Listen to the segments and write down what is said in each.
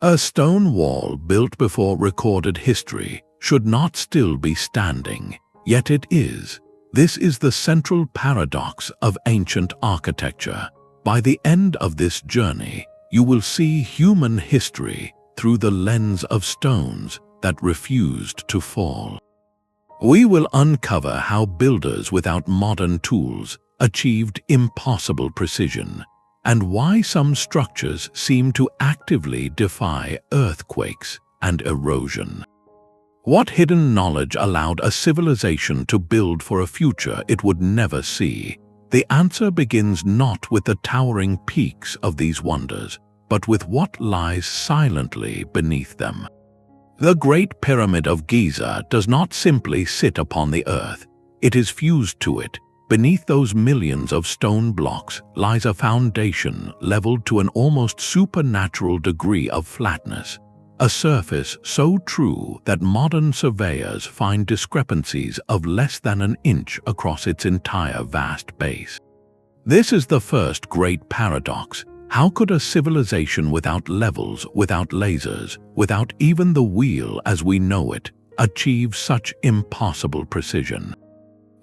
A stone wall built before recorded history should not still be standing, yet it is. This is the central paradox of ancient architecture. By the end of this journey, you will see human history through the lens of stones that refused to fall. We will uncover how builders without modern tools achieved impossible precision, and why some structures seem to actively defy earthquakes and erosion. What hidden knowledge allowed a civilization to build for a future it would never see? The answer begins not with the towering peaks of these wonders, but with what lies silently beneath them. The Great Pyramid of Giza does not simply sit upon the earth, it is fused to it. Beneath those millions of stone blocks lies a foundation leveled to an almost supernatural degree of flatness, a surface so true that modern surveyors find discrepancies of less than an inch across its entire vast base. This is the first great paradox. How could a civilization without levels, without lasers, without even the wheel as we know it, achieve such impossible precision?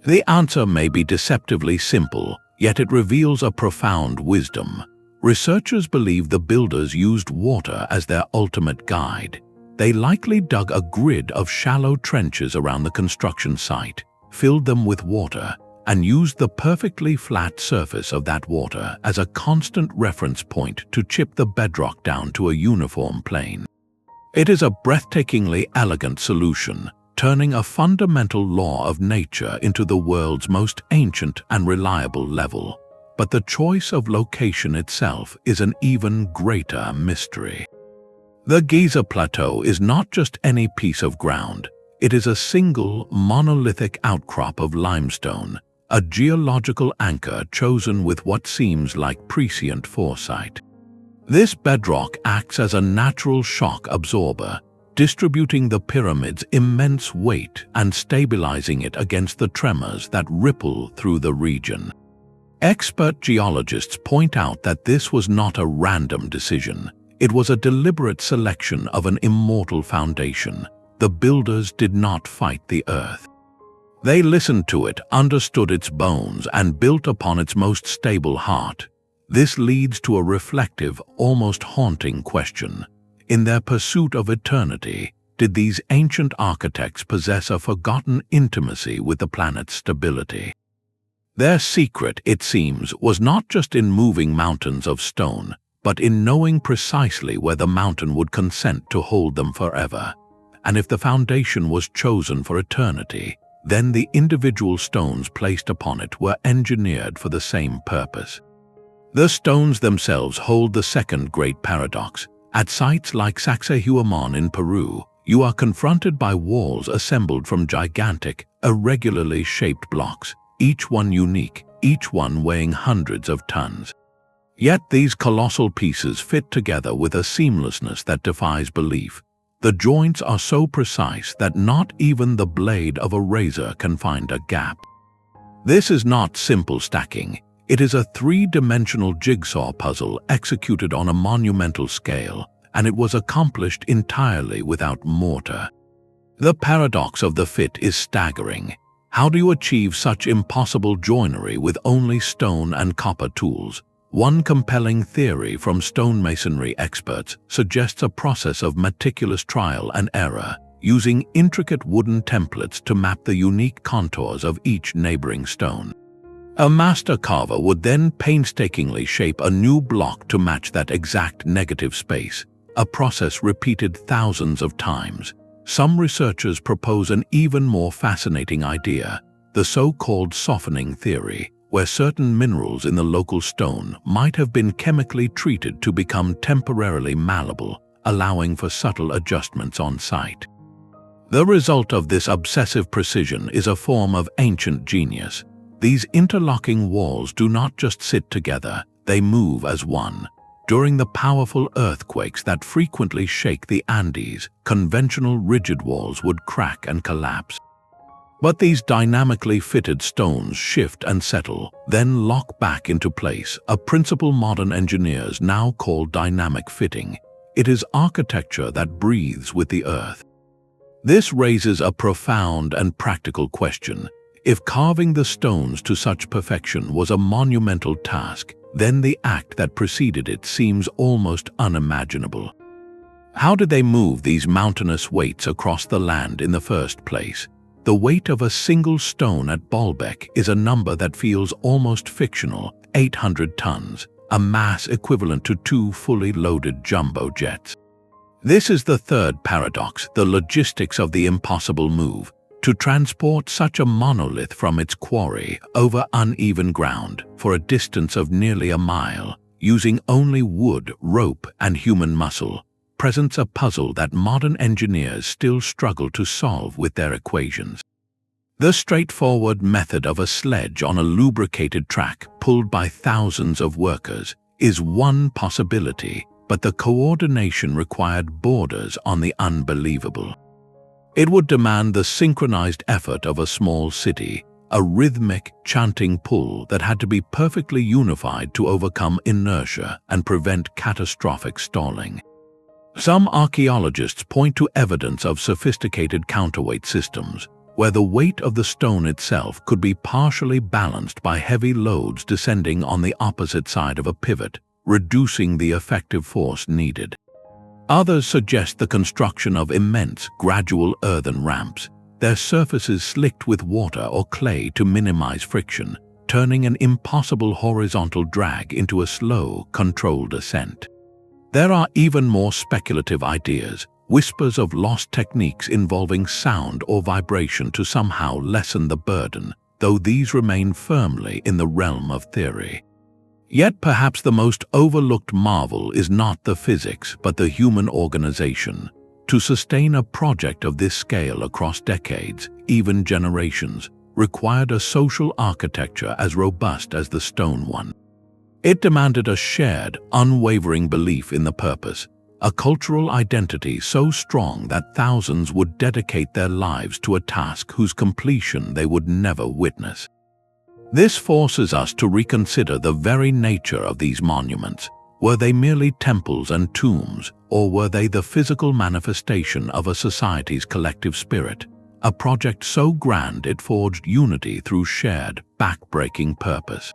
The answer may be deceptively simple, yet it reveals a profound wisdom. Researchers believe the builders used water as their ultimate guide. They likely dug a grid of shallow trenches around the construction site, filled them with water, and used the perfectly flat surface of that water as a constant reference point to chip the bedrock down to a uniform plane. It is a breathtakingly elegant solution, turning a fundamental law of nature into the world's most ancient and reliable level. But the choice of location itself is an even greater mystery. The Giza Plateau is not just any piece of ground. It is a single monolithic outcrop of limestone, a geological anchor chosen with what seems like prescient foresight. This bedrock acts as a natural shock absorber, distributing the pyramid's immense weight and stabilizing it against the tremors that ripple through the region. Expert geologists point out that this was not a random decision. It was a deliberate selection of an immortal foundation. The builders did not fight the earth. They listened to it, understood its bones, and built upon its most stable heart. This leads to a reflective, almost haunting question. In their pursuit of eternity, did these ancient architects possess a forgotten intimacy with the planet's stability? Their secret, it seems, was not just in moving mountains of stone, but in knowing precisely where the mountain would consent to hold them forever. And if the foundation was chosen for eternity, then the individual stones placed upon it were engineered for the same purpose. The stones themselves hold the second great paradox. At sites like Sacsayhuaman in Peru, you are confronted by walls assembled from gigantic, irregularly shaped blocks, each one unique, each one weighing hundreds of tons. Yet these colossal pieces fit together with a seamlessness that defies belief. The joints are so precise that not even the blade of a razor can find a gap. This is not simple stacking. It is a three-dimensional jigsaw puzzle executed on a monumental scale, and it was accomplished entirely without mortar. The paradox of the fit is staggering. How do you achieve such impossible joinery with only stone and copper tools? One compelling theory from stonemasonry experts suggests a process of meticulous trial and error, using intricate wooden templates to map the unique contours of each neighboring stone. A master carver would then painstakingly shape a new block to match that exact negative space, a process repeated thousands of times. Some researchers propose an even more fascinating idea, the so-called softening theory, where certain minerals in the local stone might have been chemically treated to become temporarily malleable, allowing for subtle adjustments on site. The result of this obsessive precision is a form of ancient genius. These interlocking walls do not just sit together, they move as one. During the powerful earthquakes that frequently shake the Andes, conventional rigid walls would crack and collapse. But these dynamically fitted stones shift and settle, then lock back into place, a principle modern engineers now call dynamic fitting. It is architecture that breathes with the earth. This raises a profound and practical question. If carving the stones to such perfection was a monumental task, then the act that preceded it seems almost unimaginable. How did they move these mountainous weights across the land in the first place? The weight of a single stone at Balbeck is a number that feels almost fictional, 800 tons, a mass equivalent to 2 fully loaded jumbo jets. This is the third paradox, the logistics of the impossible move. To transport such a monolith from its quarry over uneven ground for a distance of nearly a mile, using only wood, rope, and human muscle, presents a puzzle that modern engineers still struggle to solve with their equations. The straightforward method of a sledge on a lubricated track pulled by thousands of workers is one possibility, but the coordination required borders on the unbelievable. It would demand the synchronized effort of a small city, a rhythmic, chanting pull that had to be perfectly unified to overcome inertia and prevent catastrophic stalling. Some archaeologists point to evidence of sophisticated counterweight systems, where the weight of the stone itself could be partially balanced by heavy loads descending on the opposite side of a pivot, reducing the effective force needed. Others suggest the construction of immense, gradual earthen ramps, their surfaces slicked with water or clay to minimize friction, turning an impossible horizontal drag into a slow, controlled ascent. There are even more speculative ideas, whispers of lost techniques involving sound or vibration to somehow lessen the burden, though these remain firmly in the realm of theory. Yet perhaps the most overlooked marvel is not the physics, but the human organization. To sustain a project of this scale across decades, even generations, required a social architecture as robust as the stone one. It demanded a shared, unwavering belief in the purpose, a cultural identity so strong that thousands would dedicate their lives to a task whose completion they would never witness. This forces us to reconsider the very nature of these monuments. Were they merely temples and tombs, or were they the physical manifestation of a society's collective spirit, a project so grand it forged unity through shared, back-breaking purpose?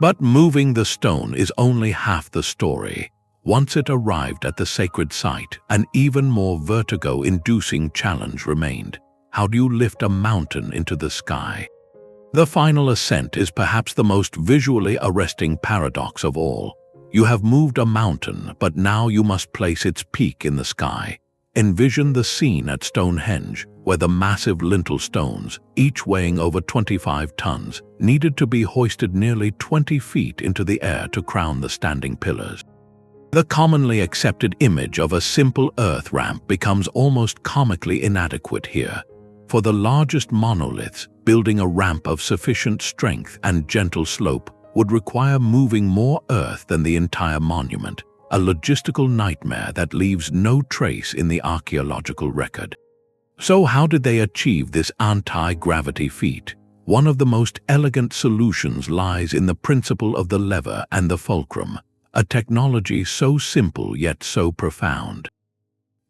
But moving the stone is only half the story. Once it arrived at the sacred site, an even more vertigo-inducing challenge remained. How do you lift a mountain into the sky? The final ascent is perhaps the most visually arresting paradox of all. You have moved a mountain, but now you must place its peak in the sky. Envision the scene at Stonehenge, where the massive lintel stones, each weighing over 25 tons, needed to be hoisted nearly 20 feet into the air to crown the standing pillars. The commonly accepted image of a simple earth ramp becomes almost comically inadequate here. For the largest monoliths, building a ramp of sufficient strength and gentle slope would require moving more earth than the entire monument, a logistical nightmare that leaves no trace in the archaeological record. So how did they achieve this anti-gravity feat? One of the most elegant solutions lies in the principle of the lever and the fulcrum, a technology so simple yet so profound.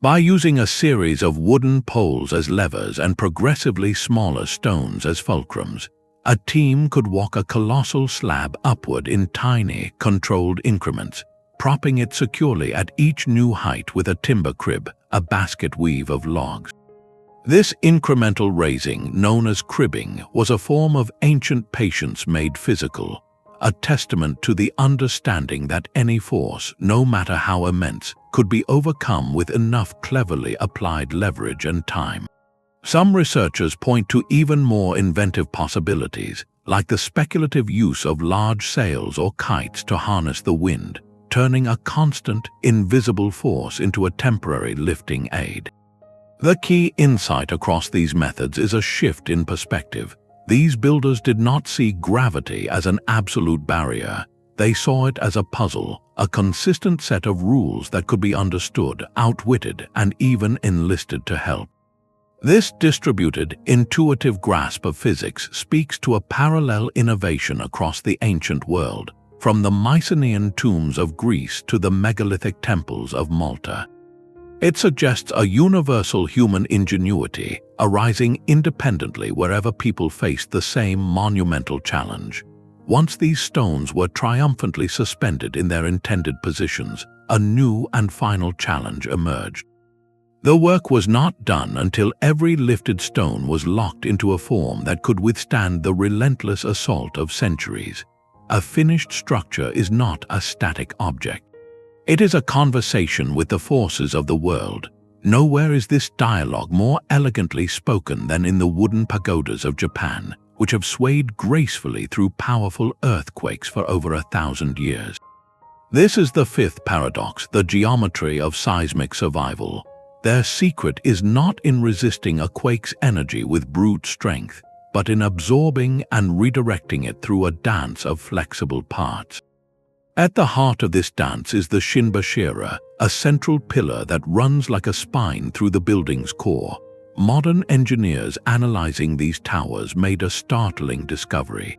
By using a series of wooden poles as levers and progressively smaller stones as fulcrums, a team could walk a colossal slab upward in tiny, controlled increments, propping it securely at each new height with a timber crib, a basket weave of logs. This incremental raising, known as cribbing, was a form of ancient patience made physical, a testament to the understanding that any force, no matter how immense, could be overcome with enough cleverly applied leverage and time. Some researchers point to even more inventive possibilities, like the speculative use of large sails or kites to harness the wind, turning a constant, invisible force into a temporary lifting aid. The key insight across these methods is a shift in perspective. These builders did not see gravity as an absolute barrier. They saw it as a puzzle, a consistent set of rules that could be understood, outwitted, and even enlisted to help. This distributed, intuitive grasp of physics speaks to a parallel innovation across the ancient world, from the Mycenaean tombs of Greece to the megalithic temples of Malta. It suggests a universal human ingenuity arising independently wherever people faced the same monumental challenge. Once these stones were triumphantly suspended in their intended positions, a new and final challenge emerged. The work was not done until every lifted stone was locked into a form that could withstand the relentless assault of centuries. A finished structure is not a static object. It is a conversation with the forces of the world. Nowhere is this dialogue more elegantly spoken than in the wooden pagodas of Japan, which have swayed gracefully through powerful earthquakes for over 1,000 years. This is the fifth paradox, the geometry of seismic survival. Their secret is not in resisting a quake's energy with brute strength, but in absorbing and redirecting it through a dance of flexible parts. At the heart of this dance is the Shinbashira, a central pillar that runs like a spine through the building's core. Modern engineers analyzing these towers made a startling discovery.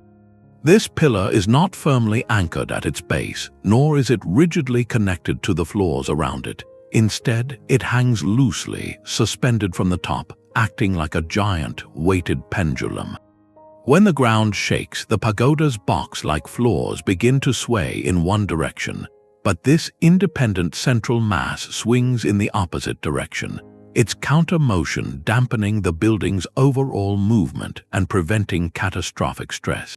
This pillar is not firmly anchored at its base, nor is it rigidly connected to the floors around it. Instead, it hangs loosely, suspended from the top, acting like a giant, weighted pendulum. When the ground shakes, the pagoda's box-like floors begin to sway in one direction, but this independent central mass swings in the opposite direction, its counter-motion dampening the building's overall movement and preventing catastrophic stress.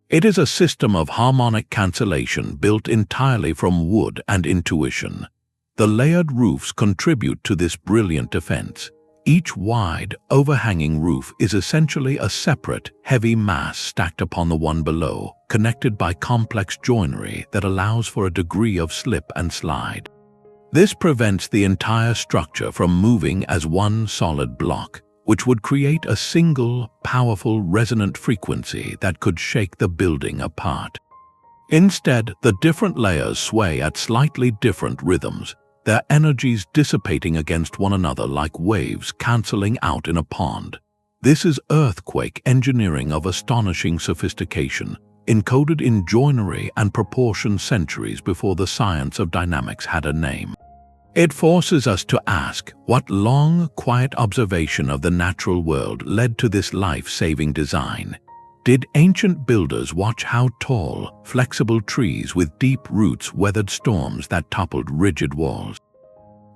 It is a system of harmonic cancellation built entirely from wood and intuition. The layered roofs contribute to this brilliant defense. Each wide, overhanging roof is essentially a separate, heavy mass stacked upon the one below, connected by complex joinery that allows for a degree of slip and slide. This prevents the entire structure from moving as one solid block, which would create a single, powerful resonant frequency that could shake the building apart. Instead, the different layers sway at slightly different rhythms, their energies dissipating against one another like waves cancelling out in a pond. This is earthquake engineering of astonishing sophistication, encoded in joinery and proportion centuries before the science of dynamics had a name. It forces us to ask, what long, quiet observation of the natural world led to this life-saving design? Did ancient builders watch how tall, flexible trees with deep roots weathered storms that toppled rigid walls?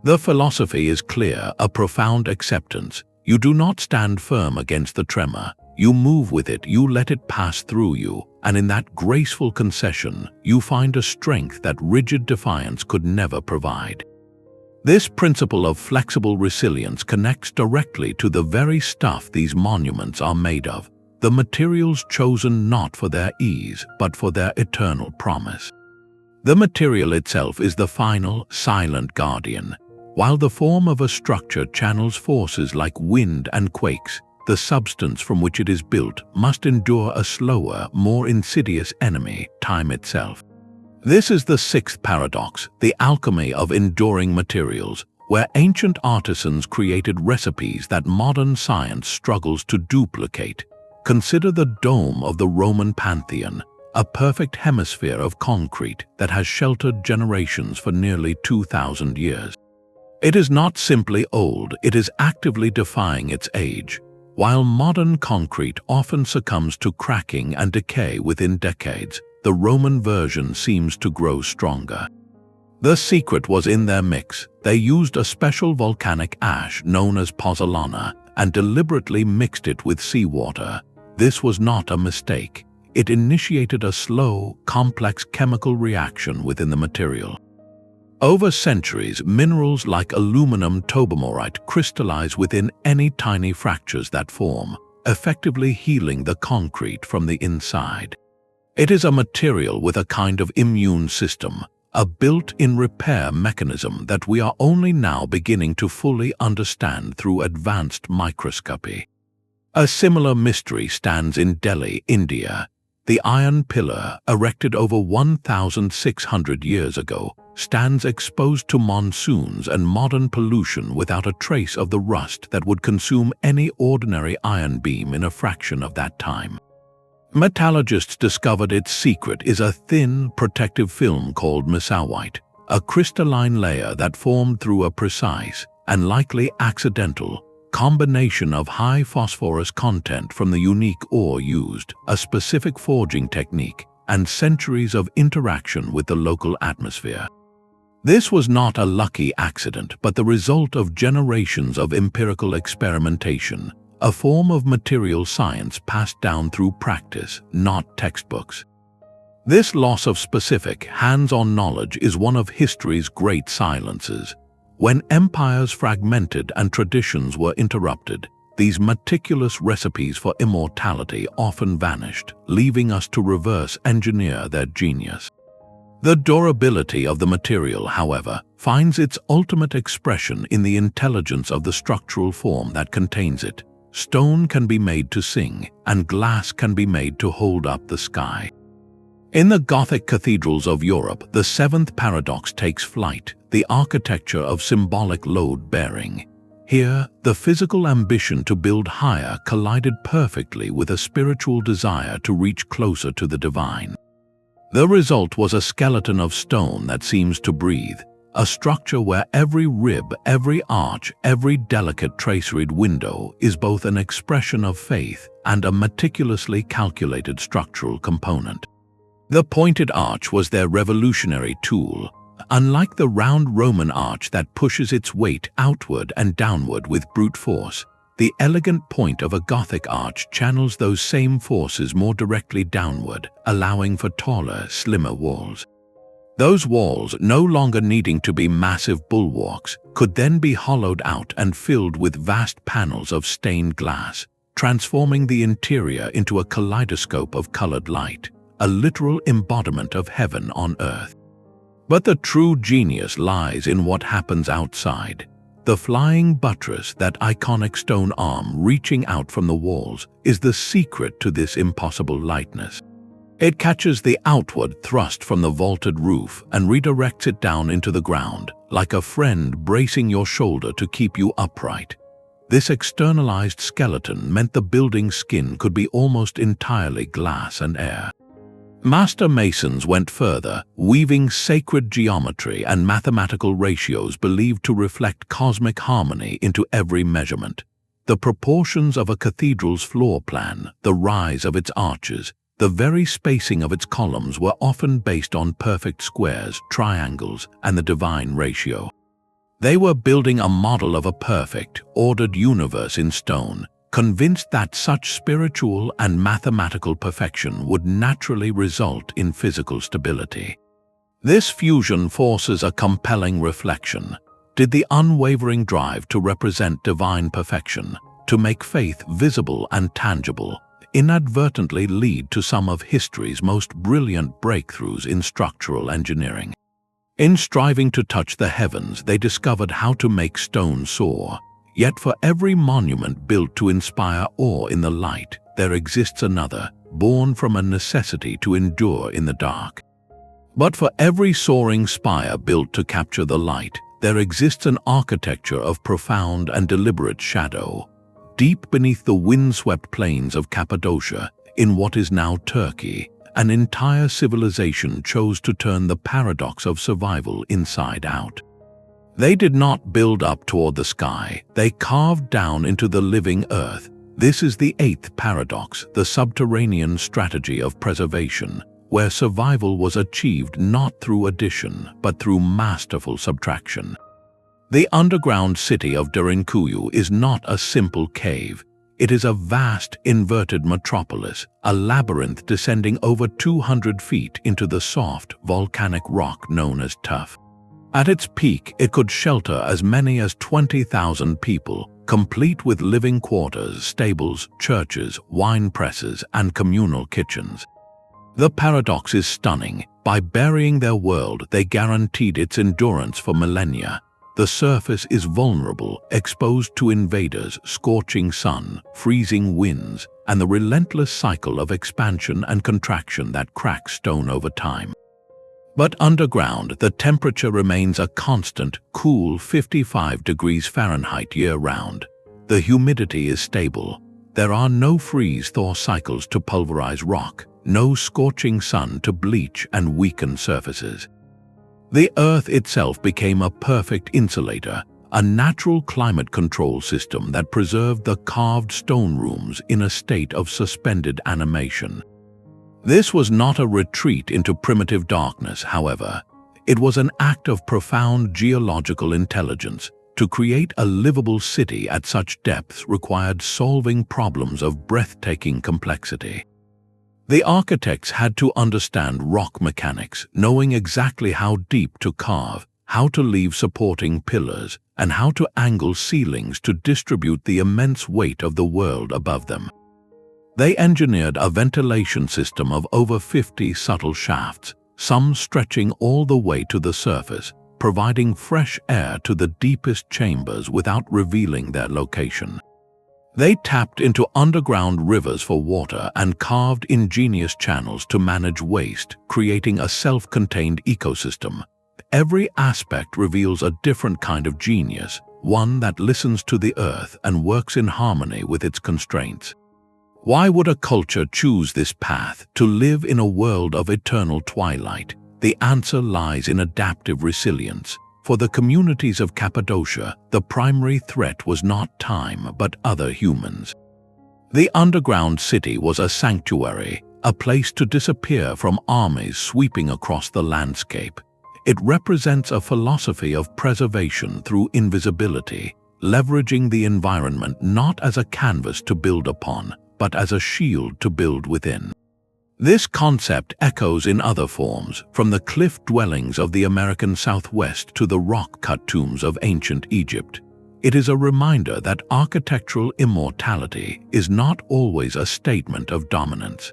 The philosophy is clear, a profound acceptance. You do not stand firm against the tremor. You move with it, you let it pass through you, and in that graceful concession, you find a strength that rigid defiance could never provide. This principle of flexible resilience connects directly to the very stuff these monuments are made of, the materials chosen not for their ease, but for their eternal promise. The material itself is the final, silent guardian. While the form of a structure channels forces like wind and quakes, the substance from which it is built must endure a slower, more insidious enemy, time itself. This is the sixth paradox, the alchemy of enduring materials, where ancient artisans created recipes that modern science struggles to duplicate. Consider the dome of the Roman Pantheon, a perfect hemisphere of concrete that has sheltered generations for nearly 2,000 years. It is not simply old, it is actively defying its age. While modern concrete often succumbs to cracking and decay within decades, the Roman version seems to grow stronger. The secret was in their mix. They used a special volcanic ash known as pozzolana and deliberately mixed it with seawater. This was not a mistake. It initiated a slow, complex chemical reaction within the material. Over centuries, minerals like aluminum tobamorite crystallize within any tiny fractures that form, effectively healing the concrete from the inside. It is a material with a kind of immune system, a built-in repair mechanism that we are only now beginning to fully understand through advanced microscopy. A similar mystery stands in Delhi, India. The iron pillar, erected over 1,600 years ago, stands exposed to monsoons and modern pollution without a trace of the rust that would consume any ordinary iron beam in a fraction of that time. Metallurgists discovered its secret is a thin, protective film called mesowite, a crystalline layer that formed through a precise, and likely accidental, combination of high phosphorus content from the unique ore used, a specific forging technique, and centuries of interaction with the local atmosphere. This was not a lucky accident, but the result of generations of empirical experimentation, a form of material science passed down through practice, not textbooks. This loss of specific, hands-on knowledge is one of history's great silences. When empires fragmented and traditions were interrupted, these meticulous recipes for immortality often vanished, leaving us to reverse engineer their genius. The durability of the material, however, finds its ultimate expression in the intelligence of the structural form that contains it. Stone can be made to sing, and glass can be made to hold up the sky. In the Gothic cathedrals of Europe, the seventh paradox takes flight, the architecture of symbolic load-bearing. Here, the physical ambition to build higher collided perfectly with a spiritual desire to reach closer to the divine. The result was a skeleton of stone that seems to breathe, a structure where every rib, every arch, every delicate traceried window is both an expression of faith and a meticulously calculated structural component. The pointed arch was their revolutionary tool. Unlike the round Roman arch that pushes its weight outward and downward with brute force, the elegant point of a Gothic arch channels those same forces more directly downward, allowing for taller, slimmer walls. Those walls, no longer needing to be massive bulwarks, could then be hollowed out and filled with vast panels of stained glass, transforming the interior into a kaleidoscope of colored light, a literal embodiment of heaven on earth. But the true genius lies in what happens outside. The flying buttress, that iconic stone arm reaching out from the walls, is the secret to this impossible lightness. It catches the outward thrust from the vaulted roof and redirects it down into the ground, like a friend bracing your shoulder to keep you upright. This externalized skeleton meant the building's skin could be almost entirely glass and air. Master masons went further, weaving sacred geometry and mathematical ratios believed to reflect cosmic harmony into every measurement. The proportions of a cathedral's floor plan, the rise of its arches, the very spacing of its columns were often based on perfect squares, triangles, and the divine ratio. They were building a model of a perfect, ordered universe in stone, convinced that such spiritual and mathematical perfection would naturally result in physical stability. This fusion forces a compelling reflection. Did the unwavering drive to represent divine perfection, to make faith visible and tangible, inadvertently lead to some of history's most brilliant breakthroughs in structural engineering? In striving to touch the heavens, they discovered how to make stone soar. Yet for every monument built to inspire awe in the light, there exists another, born from a necessity to endure in the dark. But for every soaring spire built to capture the light, there exists an architecture of profound and deliberate shadow. Deep beneath the windswept plains of Cappadocia, in what is now Turkey, an entire civilization chose to turn the paradox of survival inside out. They did not build up toward the sky, they carved down into the living earth. This is the eighth paradox, the subterranean strategy of preservation, where survival was achieved not through addition, but through masterful subtraction. The underground city of Derinkuyu is not a simple cave. It is a vast, inverted metropolis, a labyrinth descending over 200 feet into the soft, volcanic rock known as tuff. At its peak, it could shelter as many as 20,000 people, complete with living quarters, stables, churches, wine presses, and communal kitchens. The paradox is stunning. By burying their world, they guaranteed its endurance for millennia. The surface is vulnerable, exposed to invaders, scorching sun, freezing winds, and the relentless cycle of expansion and contraction that cracks stone over time. But underground, the temperature remains a constant, cool 55 degrees Fahrenheit year-round. The humidity is stable. There are no freeze-thaw cycles to pulverize rock, no scorching sun to bleach and weaken surfaces. The Earth itself became a perfect insulator, a natural climate control system that preserved the carved stone rooms in a state of suspended animation. This was not a retreat into primitive darkness, however. It was an act of profound geological intelligence. To create a livable city at such depths required solving problems of breathtaking complexity. The architects had to understand rock mechanics, knowing exactly how deep to carve, how to leave supporting pillars, and how to angle ceilings to distribute the immense weight of the world above them. They engineered a ventilation system of over 50 subtle shafts, some stretching all the way to the surface, providing fresh air to the deepest chambers without revealing their location. They tapped into underground rivers for water and carved ingenious channels to manage waste, creating a self-contained ecosystem. Every aspect reveals a different kind of genius, one that listens to the earth and works in harmony with its constraints. Why would a culture choose this path to live in a world of eternal twilight? The answer lies in adaptive resilience. For the communities of Cappadocia, the primary threat was not time but other humans. The underground city was a sanctuary, a place to disappear from armies sweeping across the landscape. It represents a philosophy of preservation through invisibility, leveraging the environment not as a canvas to build upon, but as a shield to build within. This concept echoes in other forms, from the cliff dwellings of the American Southwest to the rock-cut tombs of ancient Egypt. It is a reminder that architectural immortality is not always a statement of dominance.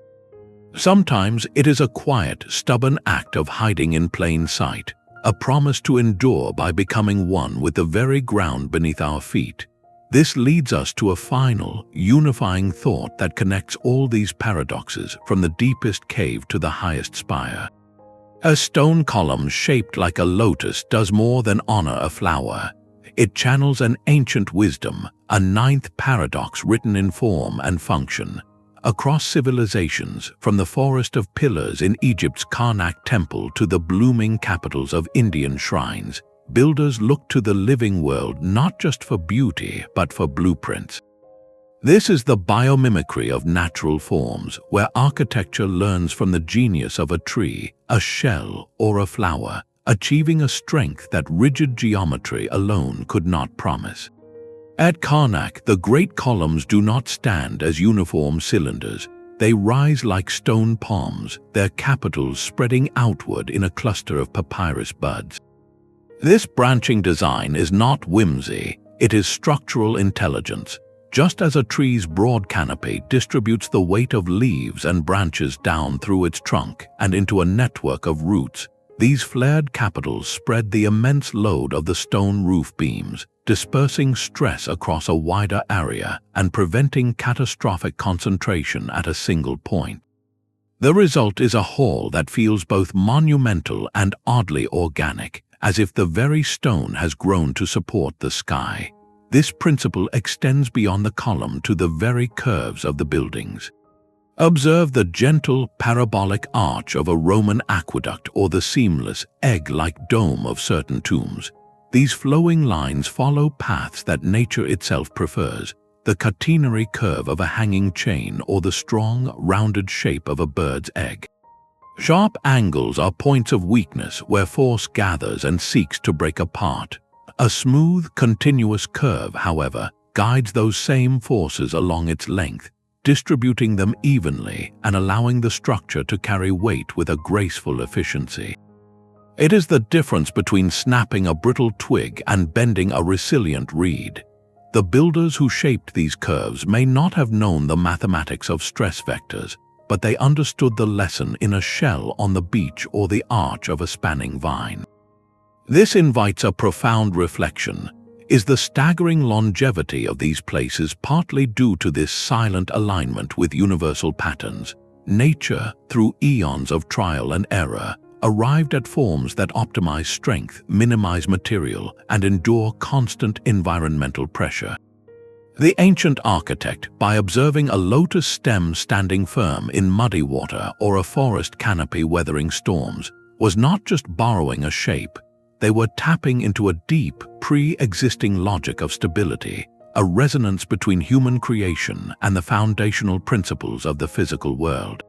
Sometimes it is a quiet, stubborn act of hiding in plain sight, a promise to endure by becoming one with the very ground beneath our feet. This leads us to a final, unifying thought that connects all these paradoxes from the deepest cave to the highest spire. A stone column shaped like a lotus does more than honor a flower. It channels an ancient wisdom, a ninth paradox written in form and function. Across civilizations, from the forest of pillars in Egypt's Karnak temple to the blooming capitals of Indian shrines, builders look to the living world not just for beauty but for blueprints. This is the biomimicry of natural forms, where architecture learns from the genius of a tree, a shell, or a flower, achieving a strength that rigid geometry alone could not promise. At Karnak, the great columns do not stand as uniform cylinders. They rise like stone palms, their capitals spreading outward in a cluster of papyrus buds. This branching design is not whimsy, it is structural intelligence. Just as a tree's broad canopy distributes the weight of leaves and branches down through its trunk and into a network of roots, these flared capitals spread the immense load of the stone roof beams, dispersing stress across a wider area and preventing catastrophic concentration at a single point. The result is a hall that feels both monumental and oddly organic, as if the very stone has grown to support the sky. This principle extends beyond the column to the very curves of the buildings. Observe the gentle, parabolic arch of a Roman aqueduct or the seamless, egg-like dome of certain tombs. These flowing lines follow paths that nature itself prefers, the catenary curve of a hanging chain or the strong, rounded shape of a bird's egg. Sharp angles are points of weakness where force gathers and seeks to break apart. A smooth, continuous curve, however, guides those same forces along its length, distributing them evenly and allowing the structure to carry weight with a graceful efficiency. It is the difference between snapping a brittle twig and bending a resilient reed. The builders who shaped these curves may not have known the mathematics of stress vectors, but they understood the lesson in a shell on the beach or the arch of a spanning vine. This invites a profound reflection. Is the staggering longevity of these places partly due to this silent alignment with universal patterns? Nature, through eons of trial and error, arrived at forms that optimize strength, minimize material, and endure constant environmental pressure. The ancient architect, by observing a lotus stem standing firm in muddy water or a forest canopy weathering storms, was not just borrowing a shape. They were tapping into a deep, pre-existing logic of stability, a resonance between human creation and the foundational principles of the physical world.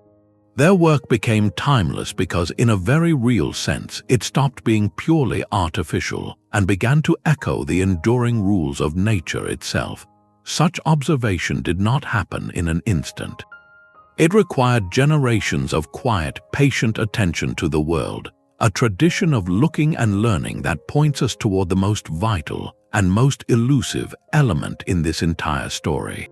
Their work became timeless because, in a very real sense, it stopped being purely artificial and began to echo the enduring rules of nature itself. Such observation did not happen in an instant. It required generations of quiet, patient attention to the world, a tradition of looking and learning that points us toward the most vital and most elusive element in this entire story.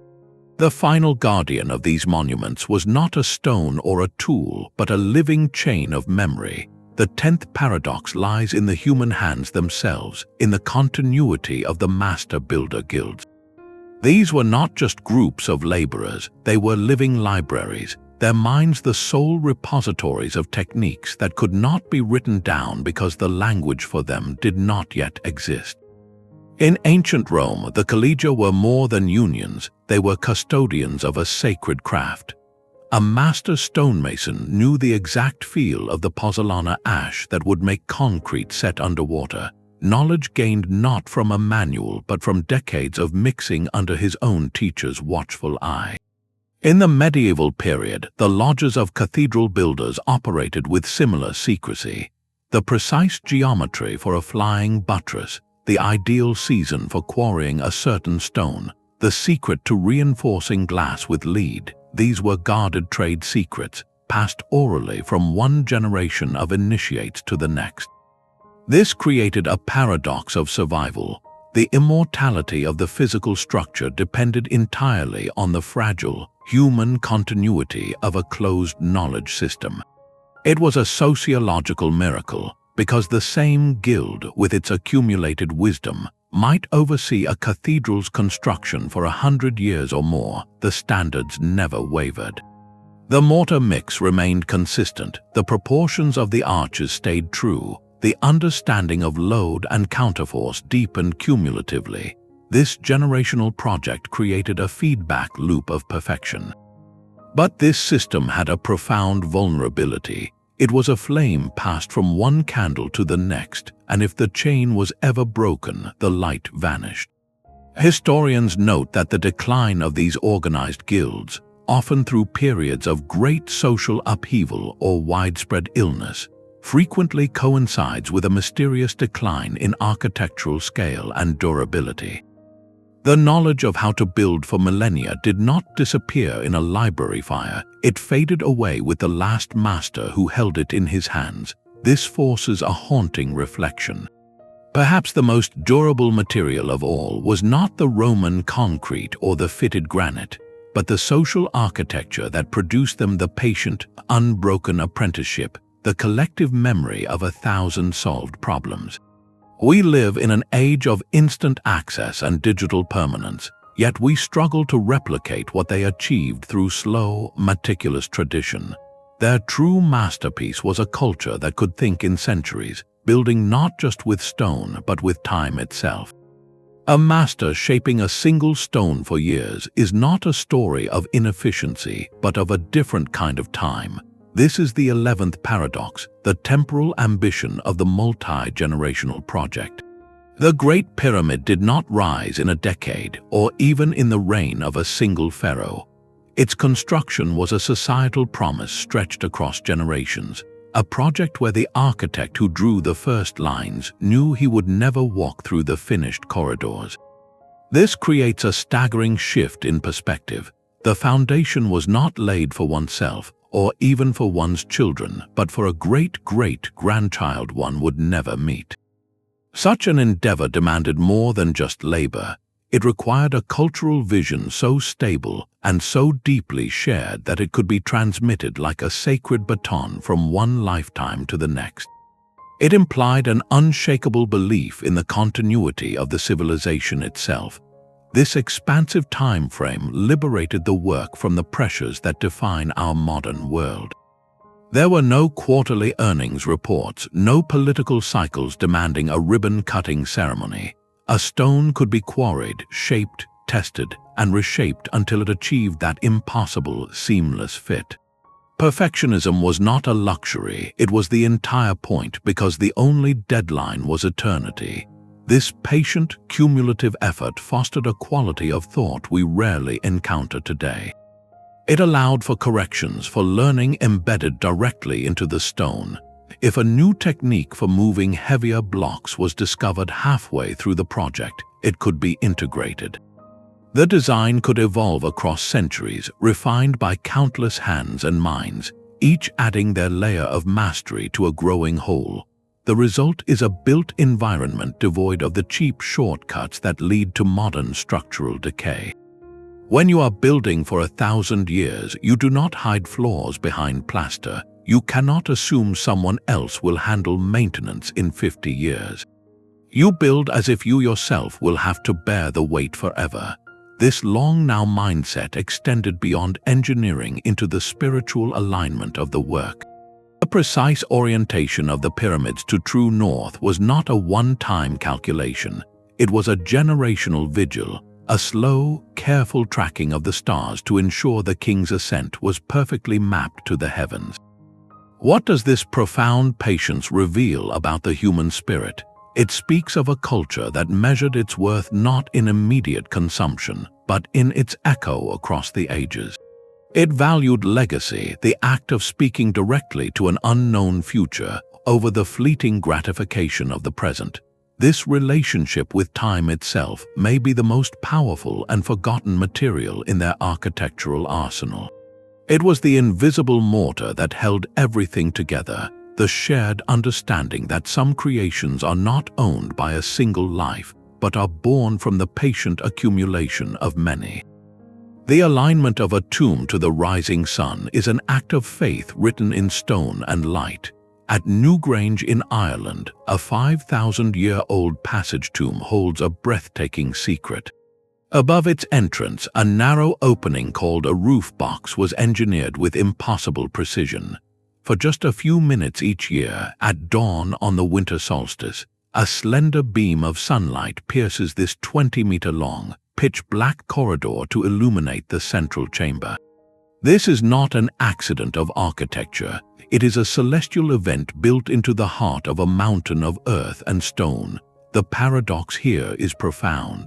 The final guardian of these monuments was not a stone or a tool, but a living chain of memory. The 10th paradox lies in the human hands themselves, in the continuity of the master builder guilds. These were not just groups of laborers, they were living libraries, their minds the sole repositories of techniques that could not be written down because the language for them did not yet exist. In ancient Rome, the collegia were more than unions, they were custodians of a sacred craft. A master stonemason knew the exact feel of the pozzolana ash that would make concrete set underwater, knowledge gained not from a manual but from decades of mixing under his own teacher's watchful eye. In the medieval period, the lodges of cathedral builders operated with similar secrecy. The precise geometry for a flying buttress, the ideal season for quarrying a certain stone, the secret to reinforcing glass with lead, these were guarded trade secrets, passed orally from one generation of initiates to the next. This created a paradox of survival. The immortality of the physical structure depended entirely on the fragile, human continuity of a closed knowledge system. It was a sociological miracle, because the same guild, with its accumulated wisdom, might oversee a cathedral's construction for 100 years or more. The standards never wavered. The mortar mix remained consistent, the proportions of the arches stayed true, the understanding of load and counterforce deepened cumulatively. This generational project created a feedback loop of perfection. But this system had a profound vulnerability. It was a flame passed from one candle to the next, and if the chain was ever broken, the light vanished. Historians note that the decline of these organized guilds, often through periods of great social upheaval or widespread illness, frequently coincides with a mysterious decline in architectural scale and durability. The knowledge of how to build for millennia did not disappear in a library fire, it faded away with the last master who held it in his hands. This forces a haunting reflection. Perhaps the most durable material of all was not the Roman concrete or the fitted granite, but the social architecture that produced them, the patient, unbroken apprenticeship, the collective memory of 1,000 solved problems. We live in an age of instant access and digital permanence, yet we struggle to replicate what they achieved through slow, meticulous tradition. Their true masterpiece was a culture that could think in centuries, building not just with stone but with time itself. A master shaping a single stone for years is not a story of inefficiency but of a different kind of time. This is the 11th paradox, the temporal ambition of the multi-generational project. The Great Pyramid did not rise in a decade or even in the reign of a single pharaoh. Its construction was a societal promise stretched across generations, a project where the architect who drew the first lines knew he would never walk through the finished corridors. This creates a staggering shift in perspective. The foundation was not laid for oneself, or even for one's children, but for a great-great-grandchild one would never meet. Such an endeavor demanded more than just labor. It required a cultural vision so stable and so deeply shared that it could be transmitted like a sacred baton from one lifetime to the next. It implied an unshakable belief in the continuity of the civilization itself. This expansive time frame liberated the work from the pressures that define our modern world. There were no quarterly earnings reports, no political cycles demanding a ribbon-cutting ceremony. A stone could be quarried, shaped, tested and reshaped until it achieved that impossible, seamless fit. Perfectionism was not a luxury, it was the entire point, because the only deadline was eternity. This patient, cumulative effort fostered a quality of thought we rarely encounter today. It allowed for corrections, for learning embedded directly into the stone. If a new technique for moving heavier blocks was discovered halfway through the project, it could be integrated. The design could evolve across centuries, refined by countless hands and minds, each adding their layer of mastery to a growing whole. The result is a built environment devoid of the cheap shortcuts that lead to modern structural decay. When you are building for 1,000 years, you do not hide flaws behind plaster. You cannot assume someone else will handle maintenance in 50 years. You build as if you yourself will have to bear the weight forever. This long now mindset extended beyond engineering into the spiritual alignment of the work. The precise orientation of the pyramids to true north was not a one-time calculation. It was a generational vigil, a slow, careful tracking of the stars to ensure the king's ascent was perfectly mapped to the heavens. What does this profound patience reveal about the human spirit? It speaks of a culture that measured its worth not in immediate consumption, but in its echo across the ages. It valued legacy, the act of speaking directly to an unknown future, over the fleeting gratification of the present. This relationship with time itself may be the most powerful and forgotten material in their architectural arsenal. It was the invisible mortar that held everything together, the shared understanding that some creations are not owned by a single life, but are born from the patient accumulation of many. The alignment of a tomb to the rising sun is an act of faith written in stone and light. At Newgrange in Ireland, a 5,000-year-old passage tomb holds a breathtaking secret. Above its entrance, a narrow opening called a roof box was engineered with impossible precision. For just a few minutes each year, at dawn on the winter solstice, a slender beam of sunlight pierces this 20-meter-long, pitch-black corridor to illuminate the central chamber. This is not an accident of architecture. It is a celestial event built into the heart of a mountain of earth and stone. The paradox here is profound.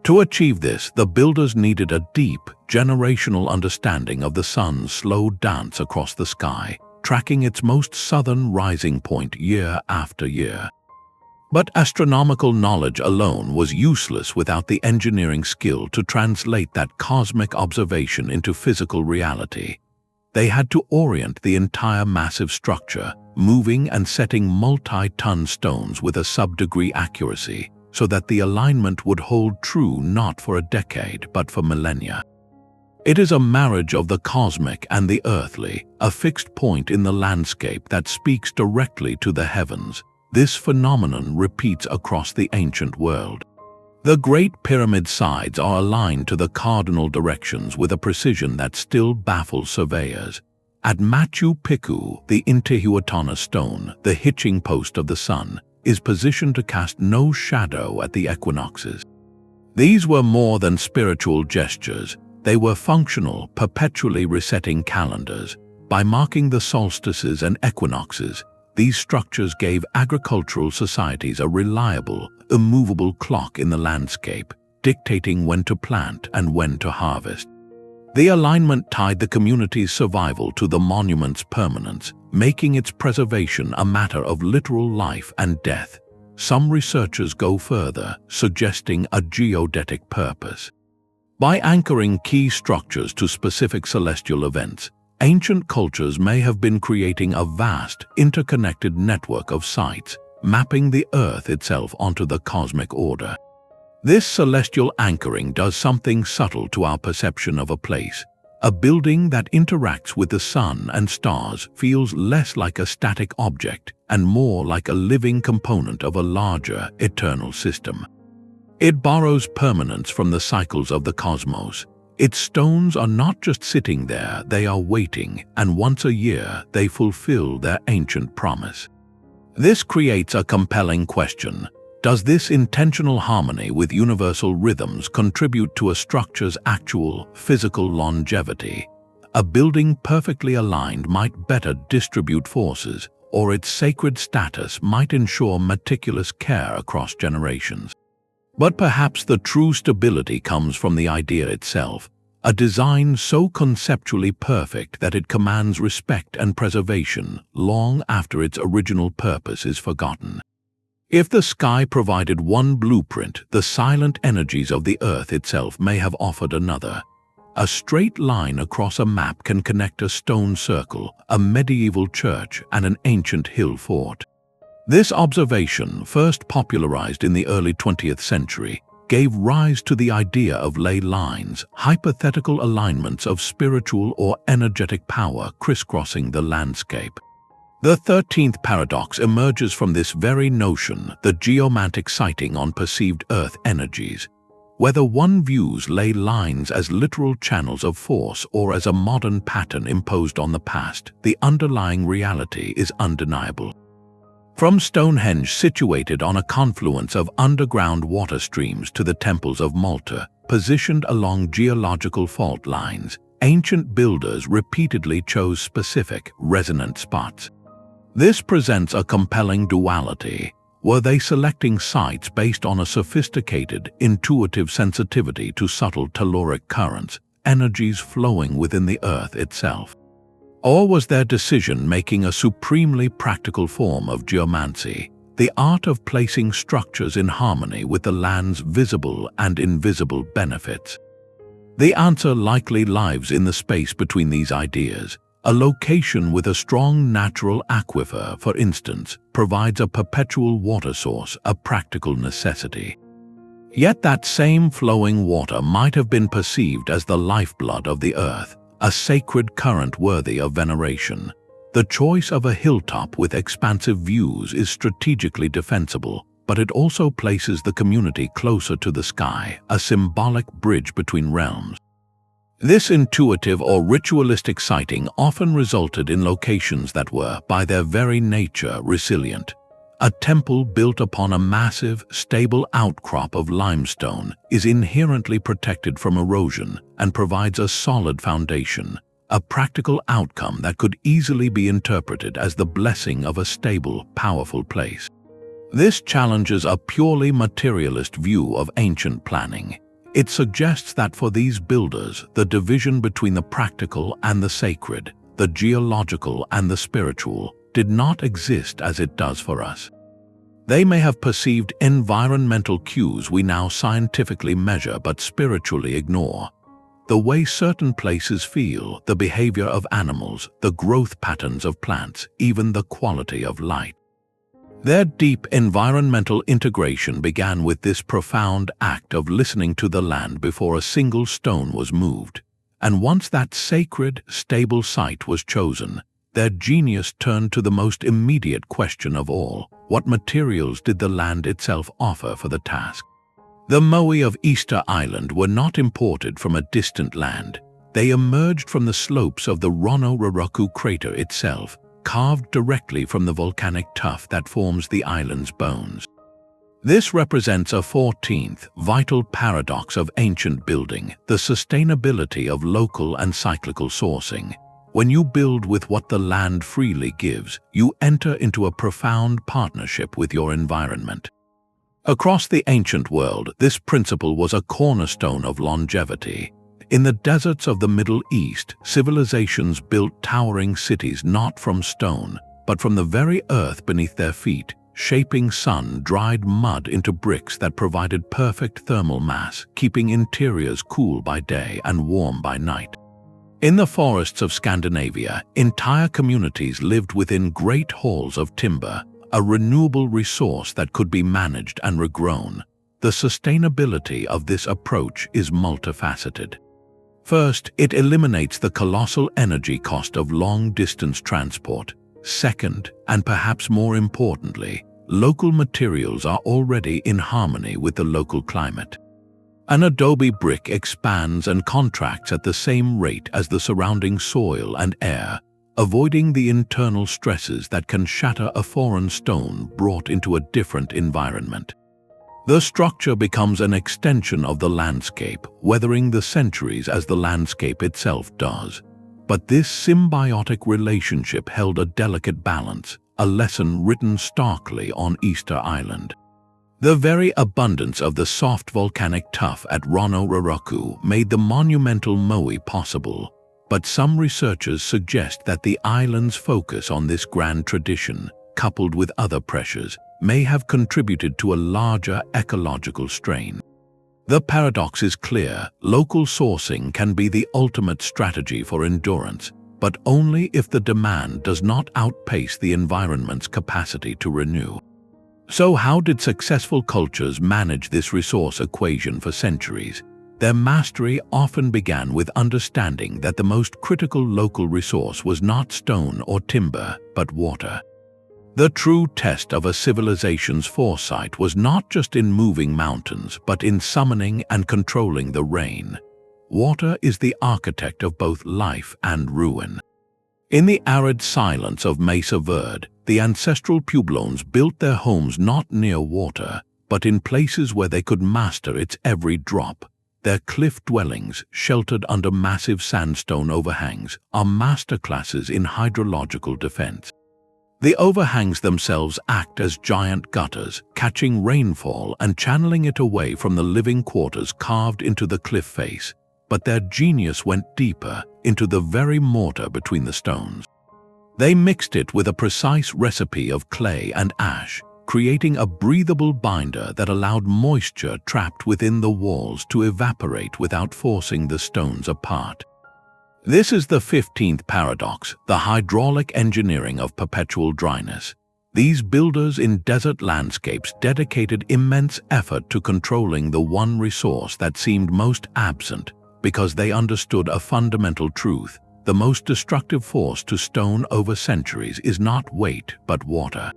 To achieve this, the builders needed a deep, generational understanding of the sun's slow dance across the sky, tracking its most southern rising point year after year. But astronomical knowledge alone was useless without the engineering skill to translate that cosmic observation into physical reality. They had to orient the entire massive structure, moving and setting multi-ton stones with a sub-degree accuracy, so that the alignment would hold true not for a decade but for millennia. It is a marriage of the cosmic and the earthly, a fixed point in the landscape that speaks directly to the heavens. This phenomenon repeats across the ancient world. The Great Pyramid sides are aligned to the cardinal directions with a precision that still baffles surveyors. At Machu Picchu, the Intihuatana stone, the hitching post of the sun, is positioned to cast no shadow at the equinoxes. These were more than spiritual gestures. They were functional, perpetually resetting calendars. By marking the solstices and equinoxes, these structures gave agricultural societies a reliable, immovable clock in the landscape, dictating when to plant and when to harvest. The alignment tied the community's survival to the monument's permanence, making its preservation a matter of literal life and death. Some researchers go further, suggesting a geodetic purpose. By anchoring key structures to specific celestial events, ancient cultures may have been creating a vast, interconnected network of sites, mapping the Earth itself onto the cosmic order. This celestial anchoring does something subtle to our perception of a place. A building that interacts with the sun and stars feels less like a static object and more like a living component of a larger, eternal system. It borrows permanence from the cycles of the cosmos. Its stones are not just sitting there, they are waiting, and once a year they fulfill their ancient promise. This creates a compelling question. Does this intentional harmony with universal rhythms contribute to a structure's actual physical longevity? A building perfectly aligned might better distribute forces, or its sacred status might ensure meticulous care across generations. But perhaps the true stability comes from the idea itself, a design so conceptually perfect that it commands respect and preservation long after its original purpose is forgotten. If the sky provided one blueprint, the silent energies of the earth itself may have offered another. A straight line across a map can connect a stone circle, a medieval church, and an ancient hill fort. This observation, first popularized in the early 20th century, gave rise to the idea of ley lines, hypothetical alignments of spiritual or energetic power crisscrossing the landscape. The 13th paradox emerges from this very notion, the geomantic sighting on perceived earth energies. Whether one views ley lines as literal channels of force or as a modern pattern imposed on the past, the underlying reality is undeniable. From Stonehenge, situated on a confluence of underground water streams, to the temples of Malta, positioned along geological fault lines, ancient builders repeatedly chose specific, resonant spots. This presents a compelling duality. Were they selecting sites based on a sophisticated, intuitive sensitivity to subtle telluric currents, energies flowing within the earth itself? Or was their decision-making a supremely practical form of geomancy, the art of placing structures in harmony with the land's visible and invisible benefits? The answer likely lies in the space between these ideas. A location with a strong natural aquifer, for instance, provides a perpetual water source, a practical necessity. Yet that same flowing water might have been perceived as the lifeblood of the earth, a sacred current worthy of veneration. The choice of a hilltop with expansive views is strategically defensible, but it also places the community closer to the sky, a symbolic bridge between realms. This intuitive or ritualistic sighting often resulted in locations that were, by their very nature, resilient. A temple built upon a massive, stable outcrop of limestone is inherently protected from erosion and provides a solid foundation, a practical outcome that could easily be interpreted as the blessing of a stable, powerful place. This challenges a purely materialist view of ancient planning. It suggests that for these builders, the division between the practical and the sacred, the geological and the spiritual, did not exist as it does for us. They may have perceived environmental cues we now scientifically measure but spiritually ignore. The way certain places feel, the behavior of animals, the growth patterns of plants, even the quality of light. Their deep environmental integration began with this profound act of listening to the land before a single stone was moved. And once that sacred, stable site was chosen, their genius turned to the most immediate question of all: what materials did the land itself offer for the task? The moai of Easter Island were not imported from a distant land. They emerged from the slopes of the Ronoroku crater itself, carved directly from the volcanic tuff that forms the island's bones. This represents a 14th vital paradox of ancient building, the sustainability of local and cyclical sourcing. When you build with what the land freely gives, you enter into a profound partnership with your environment. Across the ancient world, this principle was a cornerstone of longevity. In the deserts of the Middle East, civilizations built towering cities not from stone, but from the very earth beneath their feet, shaping sun-dried mud into bricks that provided perfect thermal mass, keeping interiors cool by day and warm by night. In the forests of Scandinavia, entire communities lived within great halls of timber, a renewable resource that could be managed and regrown. The sustainability of this approach is multifaceted. First, it eliminates the colossal energy cost of long-distance transport. Second, and perhaps more importantly, local materials are already in harmony with the local climate. An adobe brick expands and contracts at the same rate as the surrounding soil and air, avoiding the internal stresses that can shatter a foreign stone brought into a different environment. The structure becomes an extension of the landscape, weathering the centuries as the landscape itself does. But this symbiotic relationship held a delicate balance, a lesson written starkly on Easter Island. The very abundance of the soft volcanic tuff at Rono-Roroku made the monumental moai possible, but some researchers suggest that the island's focus on this grand tradition, coupled with other pressures, may have contributed to a larger ecological strain. The paradox is clear: local sourcing can be the ultimate strategy for endurance, but only if the demand does not outpace the environment's capacity to renew. So how did successful cultures manage this resource equation for centuries? Their mastery often began with understanding that the most critical local resource was not stone or timber, but water. The true test of a civilization's foresight was not just in moving mountains, but in summoning and controlling the rain. Water is the architect of both life and ruin. In the arid silence of Mesa Verde, the ancestral Pueblones built their homes not near water, but in places where they could master its every drop. Their cliff dwellings, sheltered under massive sandstone overhangs, are masterclasses in hydrological defense. The overhangs themselves act as giant gutters, catching rainfall and channeling it away from the living quarters carved into the cliff face. But their genius went deeper, into the very mortar between the stones. They mixed it with a precise recipe of clay and ash, creating a breathable binder that allowed moisture trapped within the walls to evaporate without forcing the stones apart. This is the 15th paradox, the hydraulic engineering of perpetual dryness. These builders in desert landscapes dedicated immense effort to controlling the one resource that seemed most absent, because they understood a fundamental truth: the most destructive force to stone over centuries is not weight but water.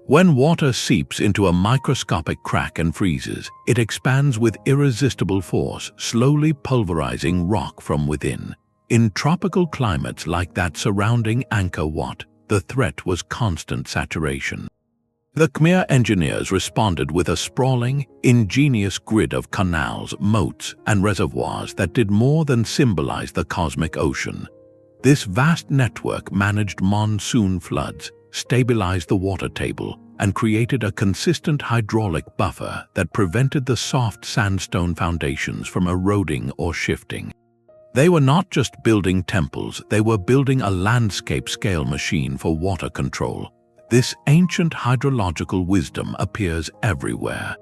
When water seeps into a microscopic crack and freezes, it expands with irresistible force, slowly pulverizing rock from within. In tropical climates like that surrounding Angkor Wat, the threat was constant saturation. The Khmer engineers responded with a sprawling, ingenious grid of canals, moats, and reservoirs that did more than symbolize the cosmic ocean. This vast network managed monsoon floods, stabilized the water table, and created a consistent hydraulic buffer that prevented the soft sandstone foundations from eroding or shifting. They were not just building temples, they were building a landscape-scale machine for water control. This ancient hydrological wisdom appears everywhere.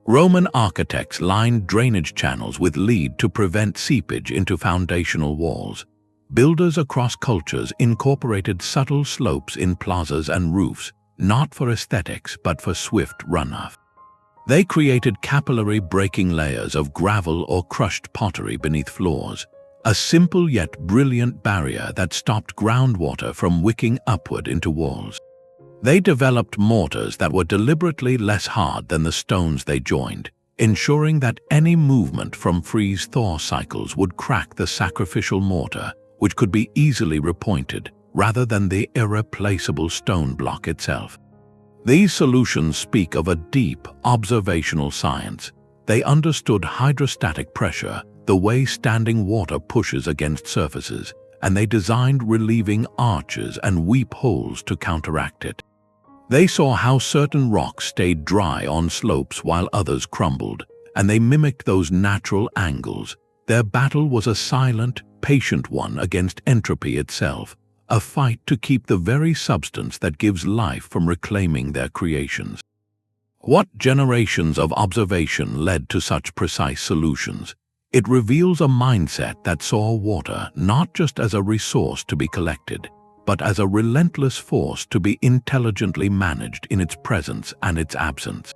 Roman architects lined drainage channels with lead to prevent seepage into foundational walls. Builders across cultures incorporated subtle slopes in plazas and roofs, not for aesthetics but for swift runoff. They created capillary breaking layers of gravel or crushed pottery beneath floors, a simple yet brilliant barrier that stopped groundwater from wicking upward into walls. They developed mortars that were deliberately less hard than the stones they joined, ensuring that any movement from freeze-thaw cycles would crack the sacrificial mortar, which could be easily repointed, rather than the irreplaceable stone block itself. These solutions speak of a deep, observational science. They understood hydrostatic pressure, the way standing water pushes against surfaces, and they designed relieving arches and weep holes to counteract it. They saw how certain rocks stayed dry on slopes while others crumbled, and they mimicked those natural angles. Their battle was a silent, patient one against entropy itself, a fight to keep the very substance that gives life from reclaiming their creations. What generations of observation led to such precise solutions? It reveals a mindset that saw water not just as a resource to be collected, but as a relentless force to be intelligently managed in its presence and its absence.